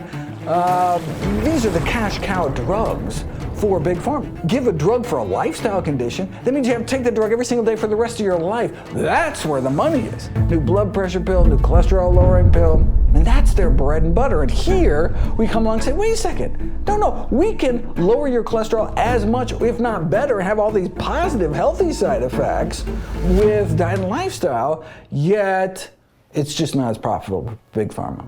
These are the cash cow drugs for Big Pharma. Give a drug for a lifestyle condition, that means you have to take the drug every single day for the rest of your life. That's where the money is. New blood pressure pill, new cholesterol lowering pill, and that's their bread and butter. And here, we come along and say, wait a second, no, we can lower your cholesterol as much, if not better, and have all these positive, healthy side effects with diet and lifestyle, yet it's just not as profitable with Big Pharma.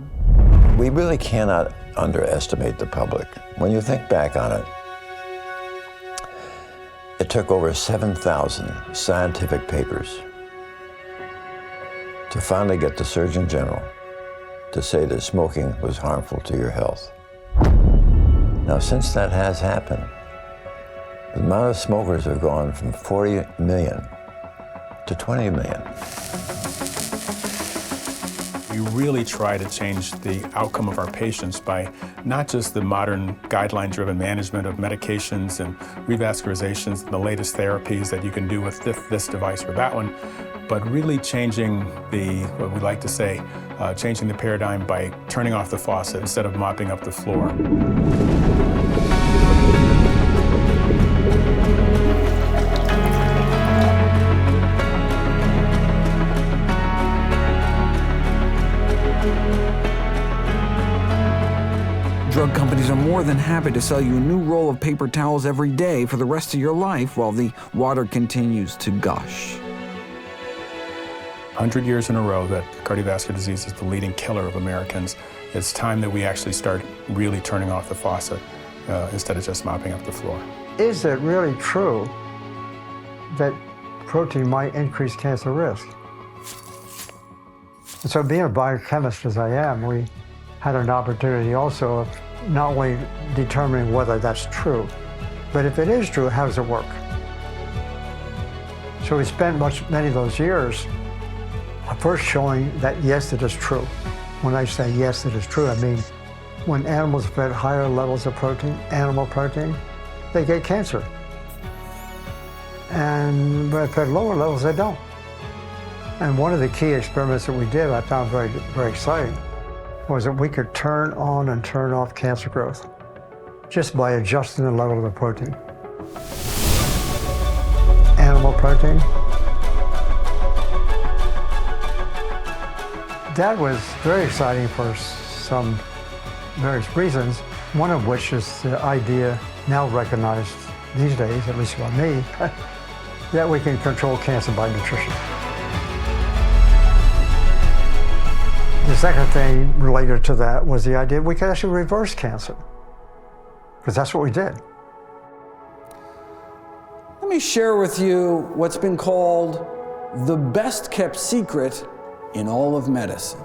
We really cannot underestimate the public. When you think back on it, it took over 7,000 scientific papers to finally get the Surgeon General to say that smoking was harmful to your health. Now, since that has happened, the amount of smokers have gone from 40 million to 20 million. We really try to change the outcome of our patients by not just the modern guideline-driven management of medications and revascularizations and the latest therapies that you can do with this device or that one, but really changing what we like to say, changing the paradigm by turning off the faucet instead of mopping up the floor. Drug companies are more than happy to sell you a new roll of paper towels every day for the rest of your life while the water continues to gush. 100 years in a row that cardiovascular disease is the leading killer of Americans. It's time that we actually start really turning off the faucet instead of just mopping up the floor. Is it really true that protein might increase cancer risk? And so being a biochemist as I am, we had an opportunity also of not only determining whether that's true, but if it is true, how does it work? So we spent many of those years first showing that yes, it is true. When I say yes, it is true, I mean when animals fed higher levels of protein, animal protein, they get cancer. And when fed lower levels, they don't. And one of the key experiments that we did, I found very, very exciting, was that we could turn on and turn off cancer growth just by adjusting the level of the protein. Animal protein. That was very exciting for some various reasons, one of which is the idea now recognized these days, at least by me, that we can control cancer by nutrition. The second thing related to that was the idea we could actually reverse cancer, because that's what we did. Let me share with you what's been called the best kept secret in all of medicine.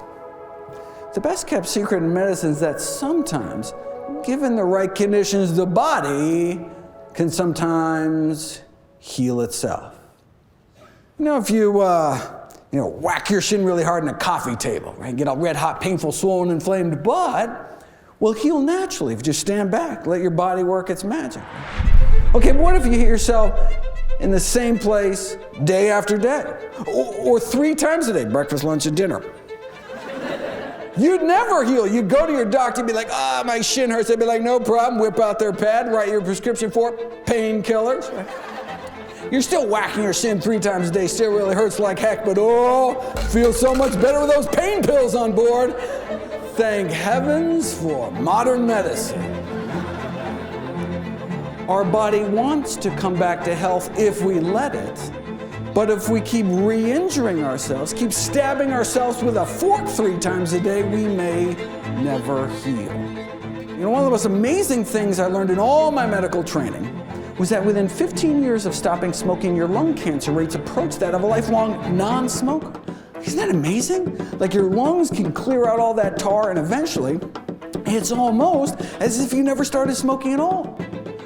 The best kept secret in medicine is that sometimes, given the right conditions, the body can sometimes heal itself. You know, if you whack your shin really hard on a coffee table, right? Get a red hot, painful, swollen, inflamed butt, will heal naturally if you just stand back, let your body work its magic. Okay, but what if you hit yourself in the same place day after day, or 3 times a day, breakfast, lunch, and dinner? You'd never heal. You'd go to your doctor and be like, my shin hurts. They'd be like, no problem. Whip out their pad, write your prescription for painkillers. You're still whacking your shin 3 times a day. Still really hurts like heck, but feels so much better with those pain pills on board. Thank heavens for modern medicine. Our body wants to come back to health if we let it. But if we keep re-injuring ourselves, keep stabbing ourselves with a fork 3 times a day, we may never heal. You know, one of the most amazing things I learned in all my medical training was that within 15 years of stopping smoking, your lung cancer rates approach that of a lifelong non-smoker. Isn't that amazing? Like your lungs can clear out all that tar, and eventually it's almost as if you never started smoking at all.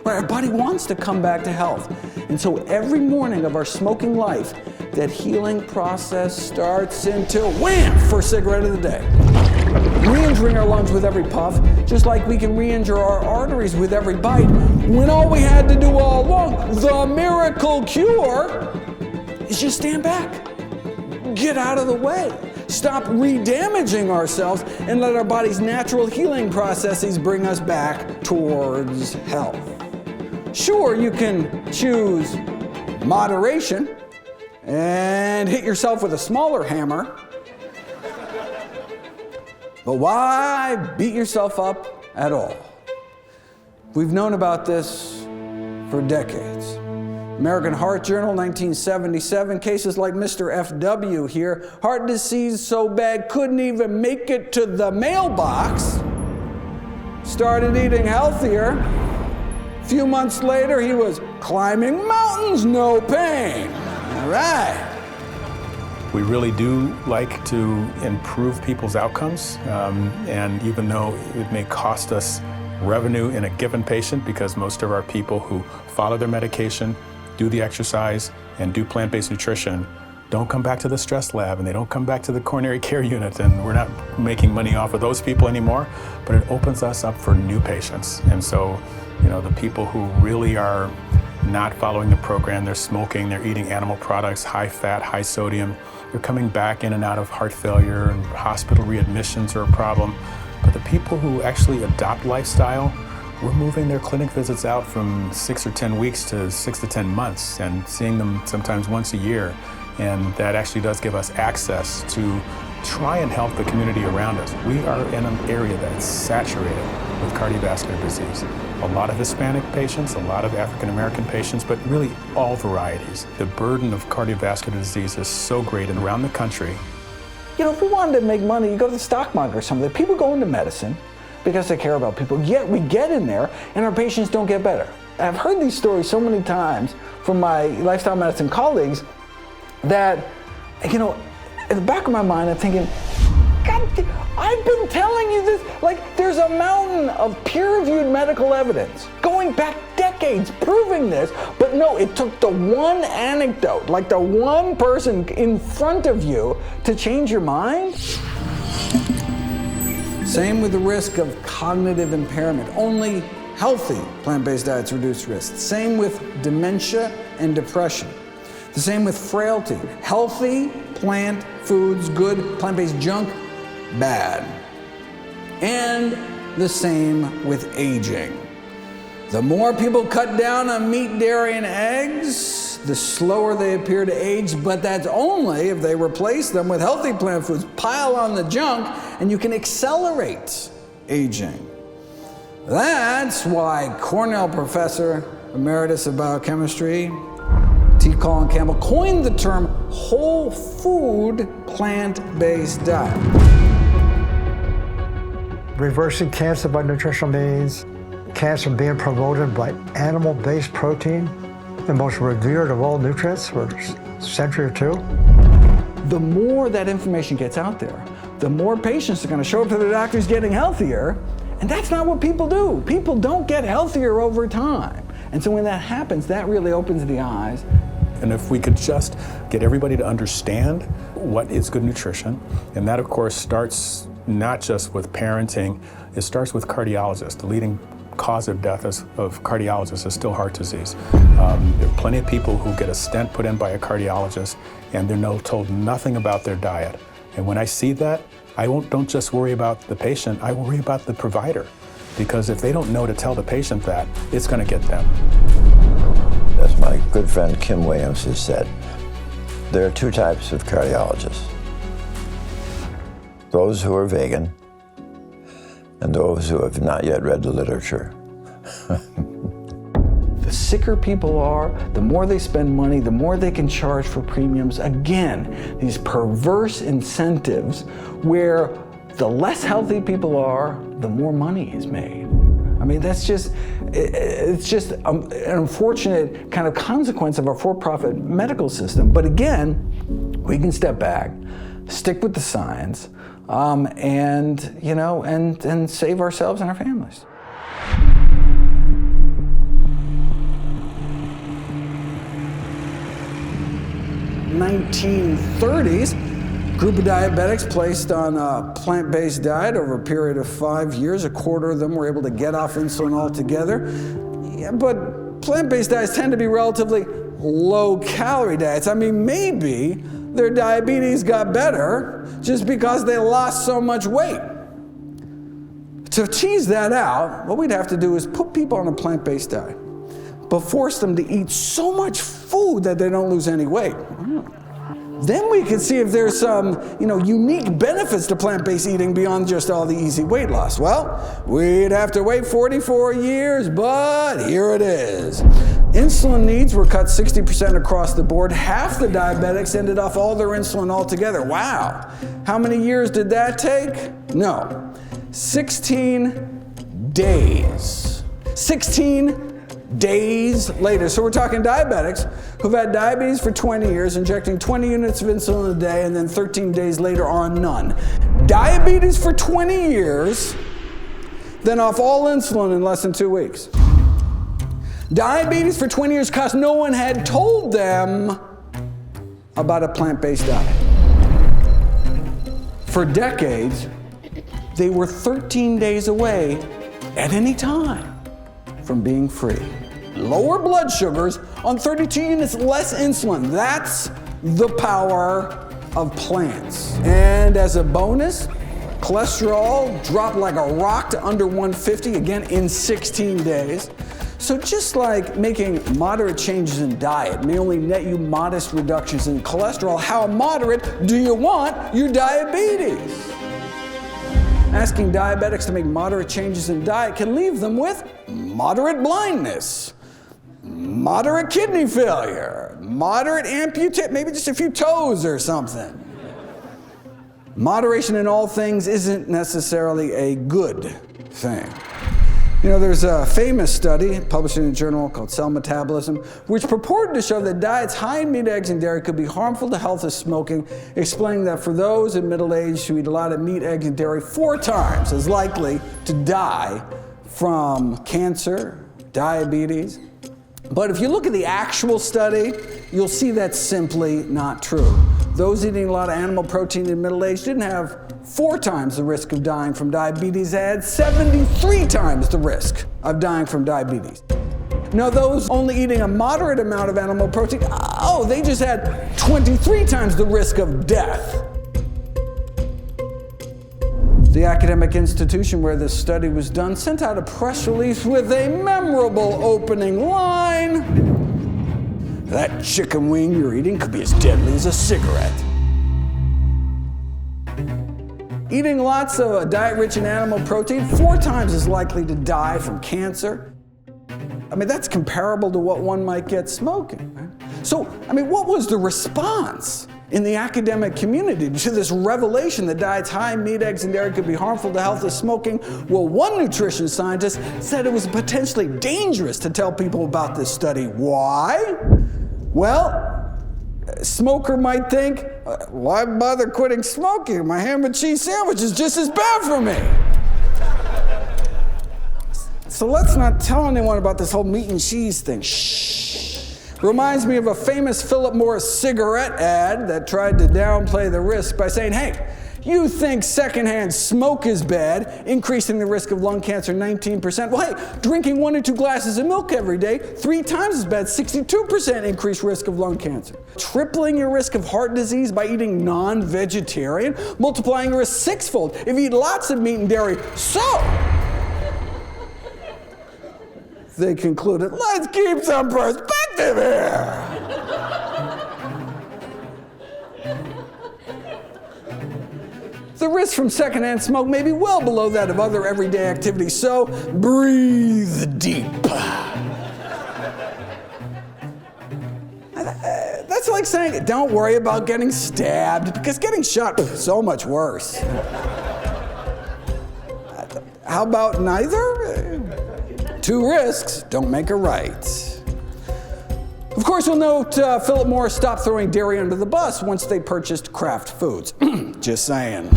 Our body wants to come back to health. And so every morning of our smoking life, that healing process starts until wham, first cigarette of the day. Re-injuring our lungs with every puff, just like we can re-injure our arteries with every bite, when all we had to do all along, the miracle cure, is just stand back. Get out of the way. Stop re-damaging ourselves and let our body's natural healing processes bring us back towards health. Sure, you can choose moderation and hit yourself with a smaller hammer, but why beat yourself up at all? We've known about this for decades. American Heart Journal, 1977, cases like Mr. FW here, heart disease so bad couldn't even make it to the mailbox, started eating healthier. A few months later, he was climbing mountains, no pain. All right. We really do like to improve people's outcomes, and even though it may cost us revenue in a given patient, because most of our people who follow their medication, do the exercise, and do plant-based nutrition don't come back to the stress lab, and they don't come back to the coronary care unit, and we're not making money off of those people anymore, but it opens us up for new patients. And so, you know, the people who really are not following the program, they're smoking, they're eating animal products, high fat, high sodium, they're coming back in and out of heart failure, and hospital readmissions are a problem. But the people who actually adopt lifestyle, we're moving their clinic visits out from 6 or 10 weeks to 6 to 10 months and seeing them sometimes once a year. And that actually does give us access to try and help the community around us. We are in an area that's saturated with cardiovascular disease. A lot of Hispanic patients, a lot of African American patients, but really all varieties. The burden of cardiovascular disease is so great and around the country. You know, if we wanted to make money, you go to the stock market or something. People go into medicine because they care about people, yet we get in there and our patients don't get better. I've heard these stories so many times from my lifestyle medicine colleagues that, you know, in the back of my mind, I'm thinking, God, I've been telling you this. Like, there's a mountain of peer-reviewed medical evidence going back decades proving this, but no, it took the one anecdote, like the one person in front of you to change your mind. Same with the risk of cognitive impairment. Only healthy plant-based diets reduce risk. Same with dementia and depression. The same with frailty. Healthy plant foods, good. Plant-based junk, bad. And the same with aging. The more people cut down on meat, dairy, and eggs, the slower they appear to age, but that's only if they replace them with healthy plant foods. Pile on the junk, and you can accelerate aging. That's why Cornell professor emeritus of biochemistry, Colin Campbell, coined the term whole food plant-based diet. Reversing cancer by nutritional means, cancer being promoted by animal-based protein, the most revered of all nutrients for a century or two. The more that information gets out there, the more patients are going to show up to their doctors getting healthier, and that's not what people do. People don't get healthier over time. And so when that happens, that really opens the eyes. And if we could just get everybody to understand what is good nutrition, and that of course starts not just with parenting, it starts with cardiologists. The leading cause of death of cardiologists is still heart disease. There are plenty of people who get a stent put in by a cardiologist and they're told nothing about their diet. And when I see that, I don't just worry about the patient, I worry about the provider. Because if they don't know to tell the patient that, it's going to get them. As my good friend Kim Williams has said, there are two types of cardiologists. Those who are vegan and those who have not yet read the literature. The sicker people are, the more they spend money, the more they can charge for premiums. Again, these perverse incentives where the less healthy people are, the more money is made. I mean, it's just an unfortunate kind of consequence of our for-profit medical system. But again, we can step back, stick with the science, and save ourselves and our families. In the 1930s, group of diabetics placed on a plant-based diet over a period of 5 years. A quarter of them were able to get off insulin altogether. Yeah, but plant-based diets tend to be relatively low-calorie diets. I mean, maybe their diabetes got better just because they lost so much weight. To tease that out, what we'd have to do is put people on a plant-based diet, but force them to eat so much food that they don't lose any weight. Then we could see if there's some, unique benefits to plant-based eating beyond just all the easy weight loss. Well, we'd have to wait 44 years, but here it is. Insulin needs were cut 60% across the board. Half the diabetics ended off all their insulin altogether. Wow. How many years did that take? No. 16 days. 16 days later. So we're talking diabetics who've had diabetes for 20 years, injecting 20 units of insulin a day, and then 13 days later on none. Diabetes for 20 years, then off all insulin in less than 2 weeks. Diabetes for 20 years because no one had told them about a plant-based diet. For decades, they were 13 days away at any time from being free. Lower blood sugars on 32 units less insulin. That's the power of plants. And as a bonus, cholesterol dropped like a rock to under 150, again in 16 days. So just like making moderate changes in diet may only net you modest reductions in cholesterol, how moderate do you want your diabetes? Asking diabetics to make moderate changes in diet can leave them with moderate blindness, moderate kidney failure, moderate amputation, maybe just a few toes or something. Moderation in all things isn't necessarily a good thing. There's a famous study published in a journal called Cell Metabolism, which purported to show that diets high in meat, eggs, and dairy could be harmful to health as smoking, explaining that for those in middle age who eat a lot of meat, eggs, and dairy, 4 times as likely to die from cancer, diabetes. But if you look at the actual study, you'll see that's simply not true. Those eating a lot of animal protein in middle age didn't have 4 times the risk of dying from diabetes, they had 73 times the risk of dying from diabetes. Now those only eating a moderate amount of animal protein, they just had 23 times the risk of death. The academic institution where this study was done sent out a press release with a memorable opening line. That chicken wing you're eating could be as deadly as a cigarette. Eating lots of a diet rich in animal protein, 4 times as likely to die from cancer. I mean, that's comparable to what one might get smoking. Right? So, what was the response in the academic community to this revelation that diets high in meat, eggs, and dairy could be harmful to health as smoking? Well, one nutrition scientist said it was potentially dangerous to tell people about this study. Why? Well, a smoker might think, why bother quitting smoking? My ham and cheese sandwich is just as bad for me. So let's not tell anyone about this whole meat and cheese thing. Shh. Reminds me of a famous Philip Morris cigarette ad that tried to downplay the risk by saying, hey, You think secondhand smoke is bad, increasing the risk of lung cancer 19%. Well, hey, drinking 1 or 2 glasses of milk every day, 3 times as bad, 62% increased risk of lung cancer. Tripling your risk of heart disease by eating non-vegetarian, multiplying your risk 6-fold if you eat lots of meat and dairy. So, they concluded, let's keep some perspective here. The risk from secondhand smoke may be well below that of other everyday activities, so breathe deep. That's like saying, don't worry about getting stabbed, because getting shot is so much worse. How about neither? 2 risks don't make a right. Of course, you'll note Philip Morris stopped throwing dairy under the bus once they purchased Kraft Foods. Just saying.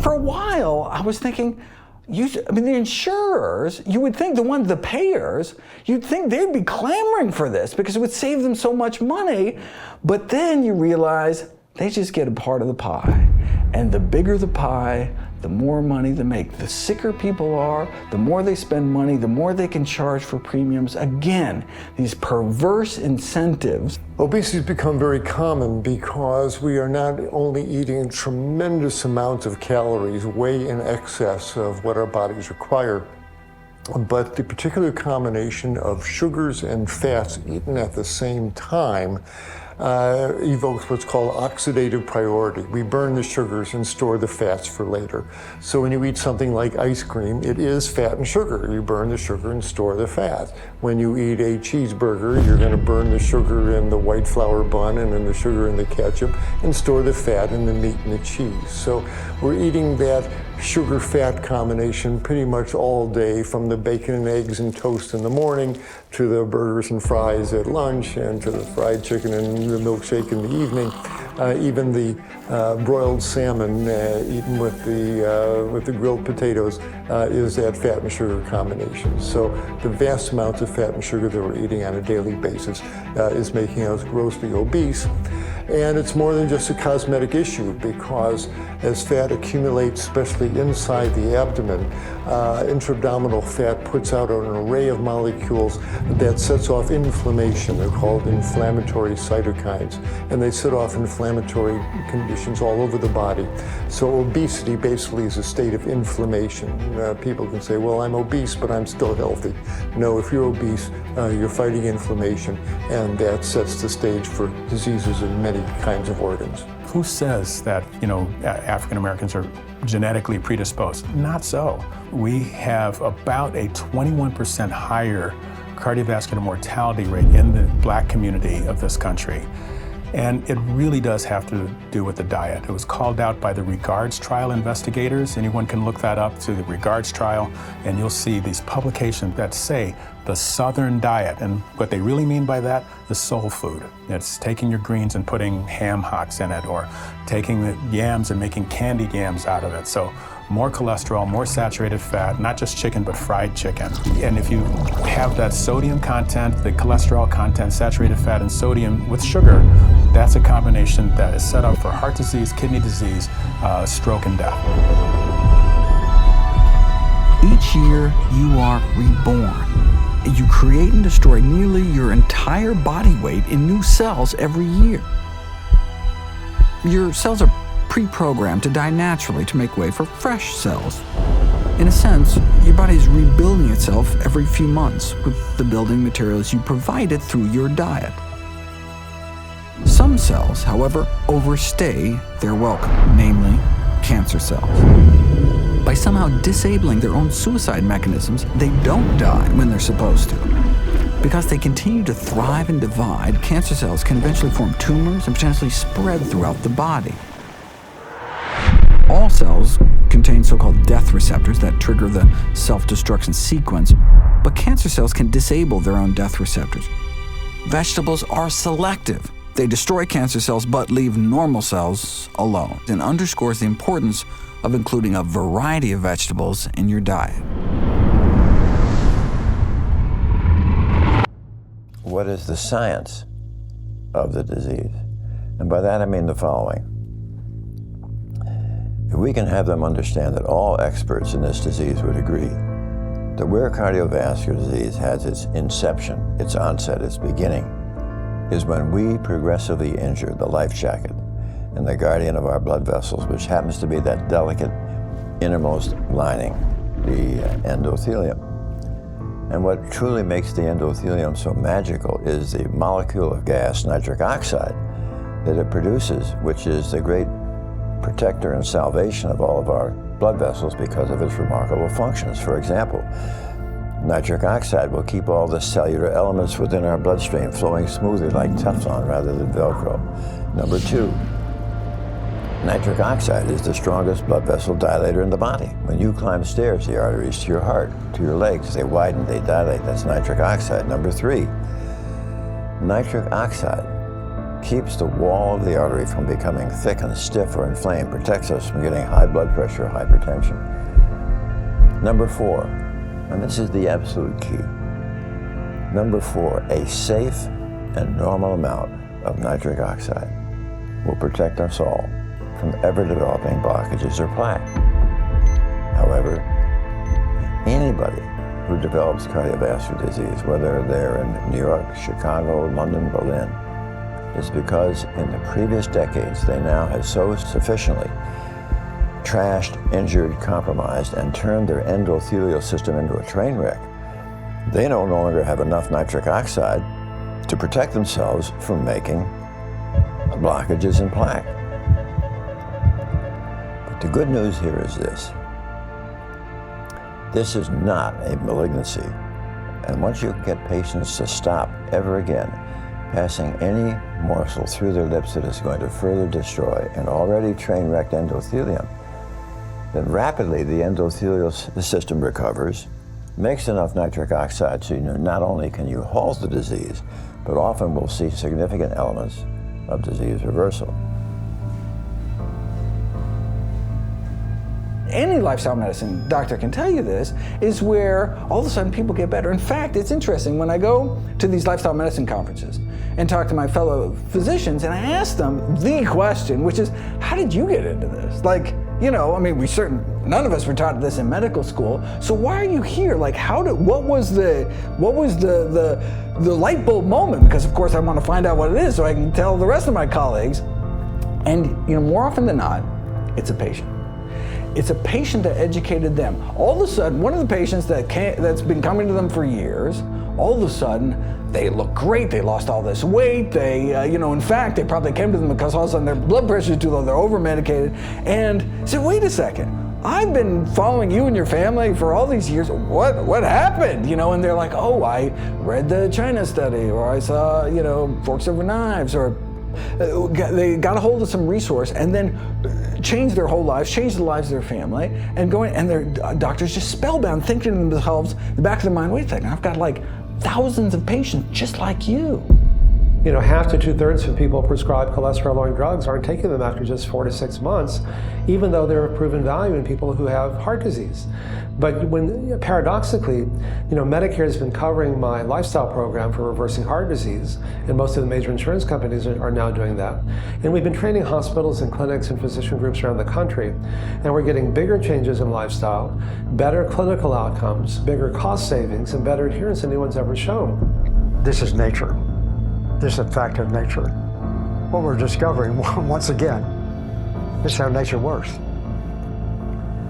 For a while, I was thinking, the insurers, you would think the payers, you'd think they'd be clamoring for this because it would save them so much money. But then you realize they just get a part of the pie. And the bigger the pie, the more money they make. The sicker people are, the more they spend money, the more they can charge for premiums. Again, these perverse incentives. Obesity has become very common because we are not only eating tremendous amounts of calories, way in excess of what our bodies require, but the particular combination of sugars and fats eaten at the same time evokes what's called oxidative priority. We burn the sugars and store the fats for later. So when you eat something like ice cream, it is fat and sugar. You burn the sugar and store the fat. When you eat a cheeseburger, you're going to burn the sugar in the white flour bun and then the sugar in the ketchup and store the fat in the meat and the cheese. So we're eating that sugar-fat combination pretty much all day, from the bacon and eggs and toast in the morning to the burgers and fries at lunch and to the fried chicken and the milkshake in the evening. Even the broiled salmon eaten with the grilled potatoes is that fat and sugar combination. So the vast amounts of fat and sugar that we're eating on a daily basis is making us grossly obese. And it's more than just a cosmetic issue, because as fat accumulates, especially inside the abdomen, intra-abdominal fat puts out an array of molecules that sets off inflammation. They're called inflammatory cytokines, and they set off inflammatory conditions all over the body. So obesity basically is a state of inflammation. People can say, well, I'm obese, but I'm still healthy. No, if you're obese, you're fighting inflammation, and that sets the stage for diseases in many kinds of organs. Who says that, African Americans are genetically predisposed? Not so. We have about a 21% higher cardiovascular mortality rate in the Black community of this country. And it really does have to do with the diet. It was called out by the Regards trial investigators. Anyone can look that up through the Regards trial, and you'll see these publications that say the Southern diet. And what they really mean by that is soul food. It's taking your greens and putting ham hocks in it, or taking the yams and making candied yams out of it. So more cholesterol, more saturated fat, not just chicken, but fried chicken. And if you have that sodium content, the cholesterol content, saturated fat, and sodium with sugar, that's a combination that is set up for heart disease, kidney disease, stroke, and death. Each year, you are reborn. You create and destroy nearly your entire body weight in new cells every year. Your cells are pre-programmed to die naturally to make way for fresh cells. In a sense, your body is rebuilding itself every few months with the building materials you provided through your diet. Some cells, however, overstay their welcome, namely cancer cells. By somehow disabling their own suicide mechanisms, they don't die when they're supposed to. Because they continue to thrive and divide, cancer cells can eventually form tumors and potentially spread throughout the body. All cells contain so-called death receptors that trigger the self-destruction sequence, but cancer cells can disable their own death receptors. Vegetables are selective. They destroy cancer cells but leave normal cells alone, and underscores the importance of including a variety of vegetables in your diet. What is the science of the disease? And by that I mean the following. If we can have them understand that all experts in this disease would agree that where cardiovascular disease has its inception, its onset, its beginning, is when we progressively injure the life jacket and the guardian of our blood vessels, which happens to be that delicate innermost lining, the endothelium. And what truly makes the endothelium so magical is the molecule of gas, nitric oxide, that it produces, which is the great protector and salvation of all of our blood vessels because of its remarkable functions. For example, nitric oxide will keep all the cellular elements within our bloodstream flowing smoothly like Teflon rather than Velcro. Number two, nitric oxide is the strongest blood vessel dilator in the body. When you climb stairs, the arteries to your heart, to your legs, they widen, they dilate. That's nitric oxide. Number three, nitric oxide keeps the wall of the artery from becoming thick and stiff or inflamed, protects us from getting high blood pressure or hypertension. Number four, and this is the absolute key. Number four, a safe and normal amount of nitric oxide will protect us all from ever developing blockages or plaque. However, anybody who develops cardiovascular disease, whether they're in New York, Chicago, London, Berlin, is because in the previous decades they now have so sufficiently trashed, injured, compromised, and turned their endothelial system into a train wreck, they no longer have enough nitric oxide to protect themselves from making blockages and plaque. But the good news here is this. This is not a malignancy. And once you get patients to stop ever again passing any morsel through their lips that is going to further destroy an already train-wrecked endothelium, then rapidly the endothelial system recovers, makes enough nitric oxide so not only can you halt the disease, but often we'll see significant elements of disease reversal. Any lifestyle medicine doctor can tell you this, is where all of a sudden people get better. In fact, it's interesting, when I go to these lifestyle medicine conferences and talk to my fellow physicians and I ask them the question, which is, how did you get into this? Like, you know, I mean, none of us were taught this in medical school, so why are you here? Like, what was the light bulb moment? Because of course I want to find out what it is so I can tell the rest of my colleagues. And you know, more often than not, it's a patient. It's a patient that educated them. All of a sudden, one of the patients that's been coming to them for years, all of a sudden, they look great, they lost all this weight, in fact, they probably came to them because all of a sudden their blood pressure is too low, they're over-medicated, and said, wait a second, I've been following you and your family for all these years, what happened? And they're like, oh, I read the China study, or I saw, Forks Over Knives, or they got a hold of some resource and then changed their whole lives, changed the lives of their family, and their doctors just spellbound, thinking to themselves, in the back of their mind, wait a second, I've got like thousands of patients just like you. Half to 2/3 of people prescribed cholesterol-lowering drugs aren't taking them after just 4 to 6 months, even though they're of proven value in people who have heart disease. But paradoxically, Medicare has been covering my lifestyle program for reversing heart disease, and most of the major insurance companies are now doing that. And we've been training hospitals and clinics and physician groups around the country, and we're getting bigger changes in lifestyle, better clinical outcomes, bigger cost savings, and better adherence than anyone's ever shown. This is nature. This is a fact of nature. What we're discovering, once again, this is how nature works.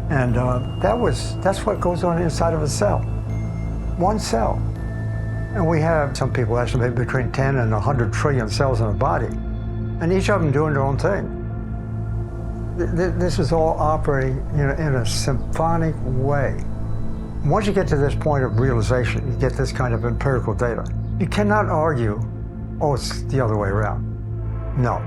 And that's what goes on inside of a cell. One cell. And we have, some people estimate, between 10 and 100 trillion cells in a body. And each of them doing their own thing. This is all operating in a symphonic way. Once you get to this point of realization, you get this kind of empirical data. You cannot argue, oh, it's the other way around. No.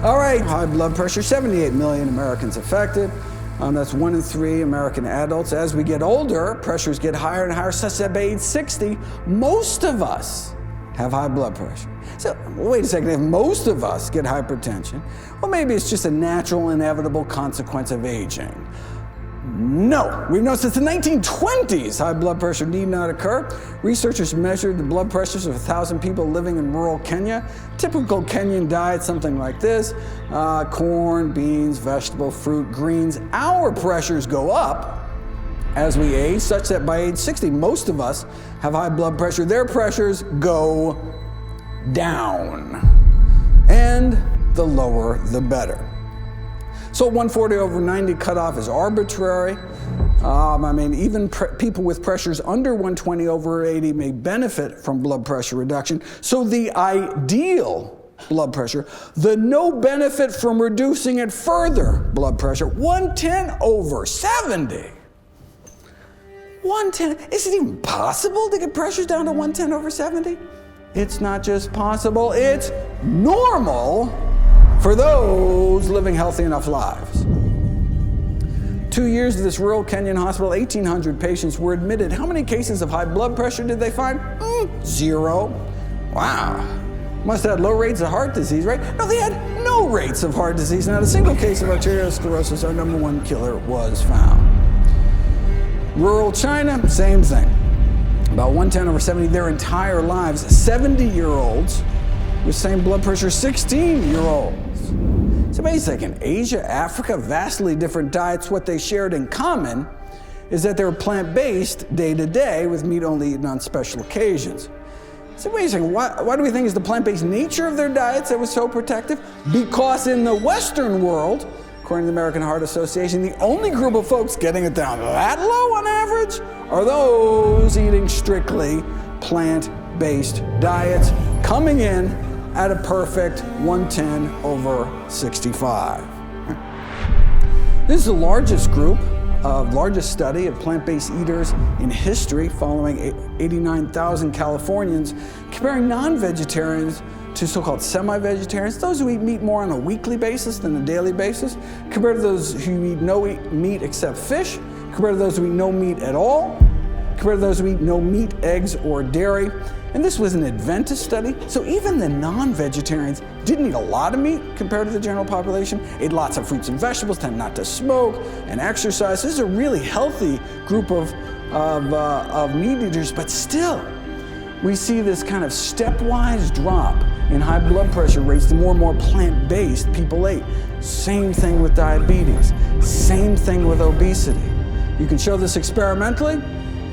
All right, high blood pressure, 78 million Americans affected. That's 1 in 3 American adults. As we get older, pressures get higher and higher, such that by age 60, most of us have high blood pressure. So, wait a second, if most of us get hypertension, well, maybe it's just a natural, inevitable consequence of aging. No. We've known since the 1920s high blood pressure need not occur. Researchers measured the blood pressures of 1,000 people living in rural Kenya. Typical Kenyan diet, something like this. Corn, beans, vegetable, fruit, greens. Our pressures go up as we age, such that by age 60, most of us have high blood pressure. Their pressures go down. And the lower, the better. So 140/90 cutoff is arbitrary. Even people with pressures under 120/80 may benefit from blood pressure reduction. So the ideal blood pressure, the no benefit from reducing it further blood pressure, 110/70. 110, is it even possible to get pressures down to 110/70? It's not just possible, it's normal for those living healthy enough lives. 2 years of this rural Kenyan hospital, 1,800 patients were admitted. How many cases of high blood pressure did they find? 0. Wow. Must have had low rates of heart disease, right? No, they had no rates of heart disease. Not a single case of arteriosclerosis, our #1 killer, was found. Rural China, same thing. About 110/70 their entire lives. 70-year-olds with same blood pressure, 16-year-olds. It's amazing. In Asia, Africa, vastly different diets. What they shared in common is that they were plant-based day to day with meat only eaten on special occasions. It's amazing. Why do we think it's the plant-based nature of their diets that was so protective? Because in the Western world, according to the American Heart Association, the only group of folks getting it down that low on average are those eating strictly plant-based diets, coming in at a perfect 110/65. This is the largest study of plant-based eaters in history, following 89,000 Californians, comparing non-vegetarians to so-called semi-vegetarians, those who eat meat more on a weekly basis than a daily basis, compared to those who eat no meat except fish, compared to those who eat no meat at all, compared to those who eat no meat, eggs, or dairy. And this was an Adventist study, so even the non-vegetarians didn't eat a lot of meat compared to the general population, ate lots of fruits and vegetables, tend not to smoke, and exercise. This is a really healthy group of meat eaters, but still, we see this kind of stepwise drop in high blood pressure rates the more and more plant-based people ate. Same thing with diabetes, same thing with obesity. You can show this experimentally.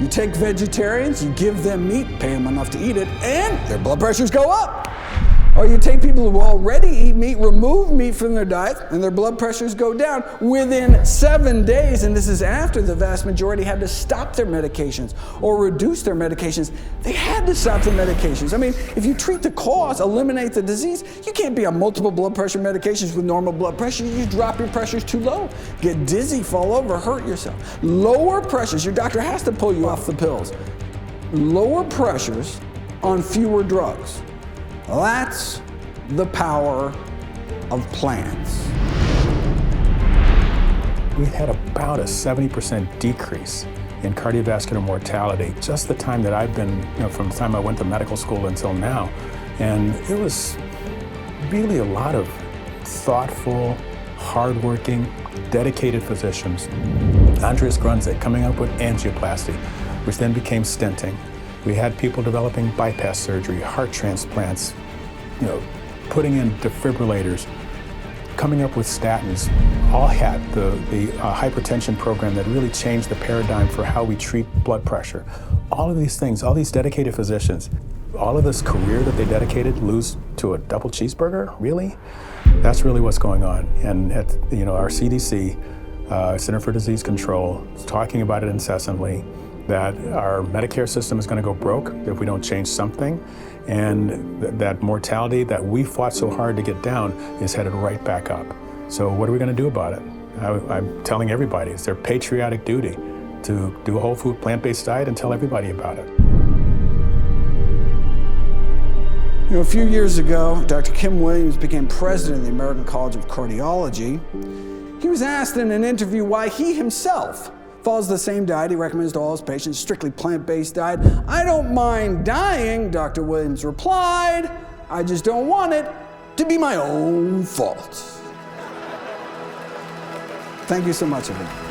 You take vegetarians, you give them meat, pay them enough to eat it, and their blood pressures go up. Or you take people who already eat meat, remove meat from their diet, and their blood pressures go down within 7 days. And this is after the vast majority had to stop their medications or reduce their medications. They had to stop their medications. I mean, if you treat the cause, eliminate the disease, you can't be on multiple blood pressure medications with normal blood pressure. You drop your pressures too low, get dizzy, fall over, hurt yourself. Lower pressures, your doctor has to pull you off the pills. Lower pressures on fewer drugs. That's the power of plants. We had about a 70% decrease in cardiovascular mortality just the time that I've been, from the time I went to medical school until now. And it was really a lot of thoughtful, hardworking, dedicated physicians. Andreas Grunze coming up with angioplasty, which then became stenting. We had people developing bypass surgery, heart transplants, putting in defibrillators, coming up with statins. All had the hypertension program that really changed the paradigm for how we treat blood pressure. All of these things, all these dedicated physicians, all of this career that they dedicated lose to a double cheeseburger? Really? That's really what's going on. And at our CDC, Center for Disease Control, is talking about it incessantly, that our Medicare system is going to go broke if we don't change something, and that mortality that we fought so hard to get down is headed right back up. So what are we going to do about it? I'm telling everybody, it's their patriotic duty to do a whole food plant-based diet and tell everybody about it. A few years ago, Dr. Kim Williams became president of the American College of Cardiology. He was asked in an interview why he himself follows the same diet he recommends to all his patients, strictly plant-based diet. "I don't mind dying," Dr. Williams replied. "I just don't want it to be my own fault." Thank you so much, everyone.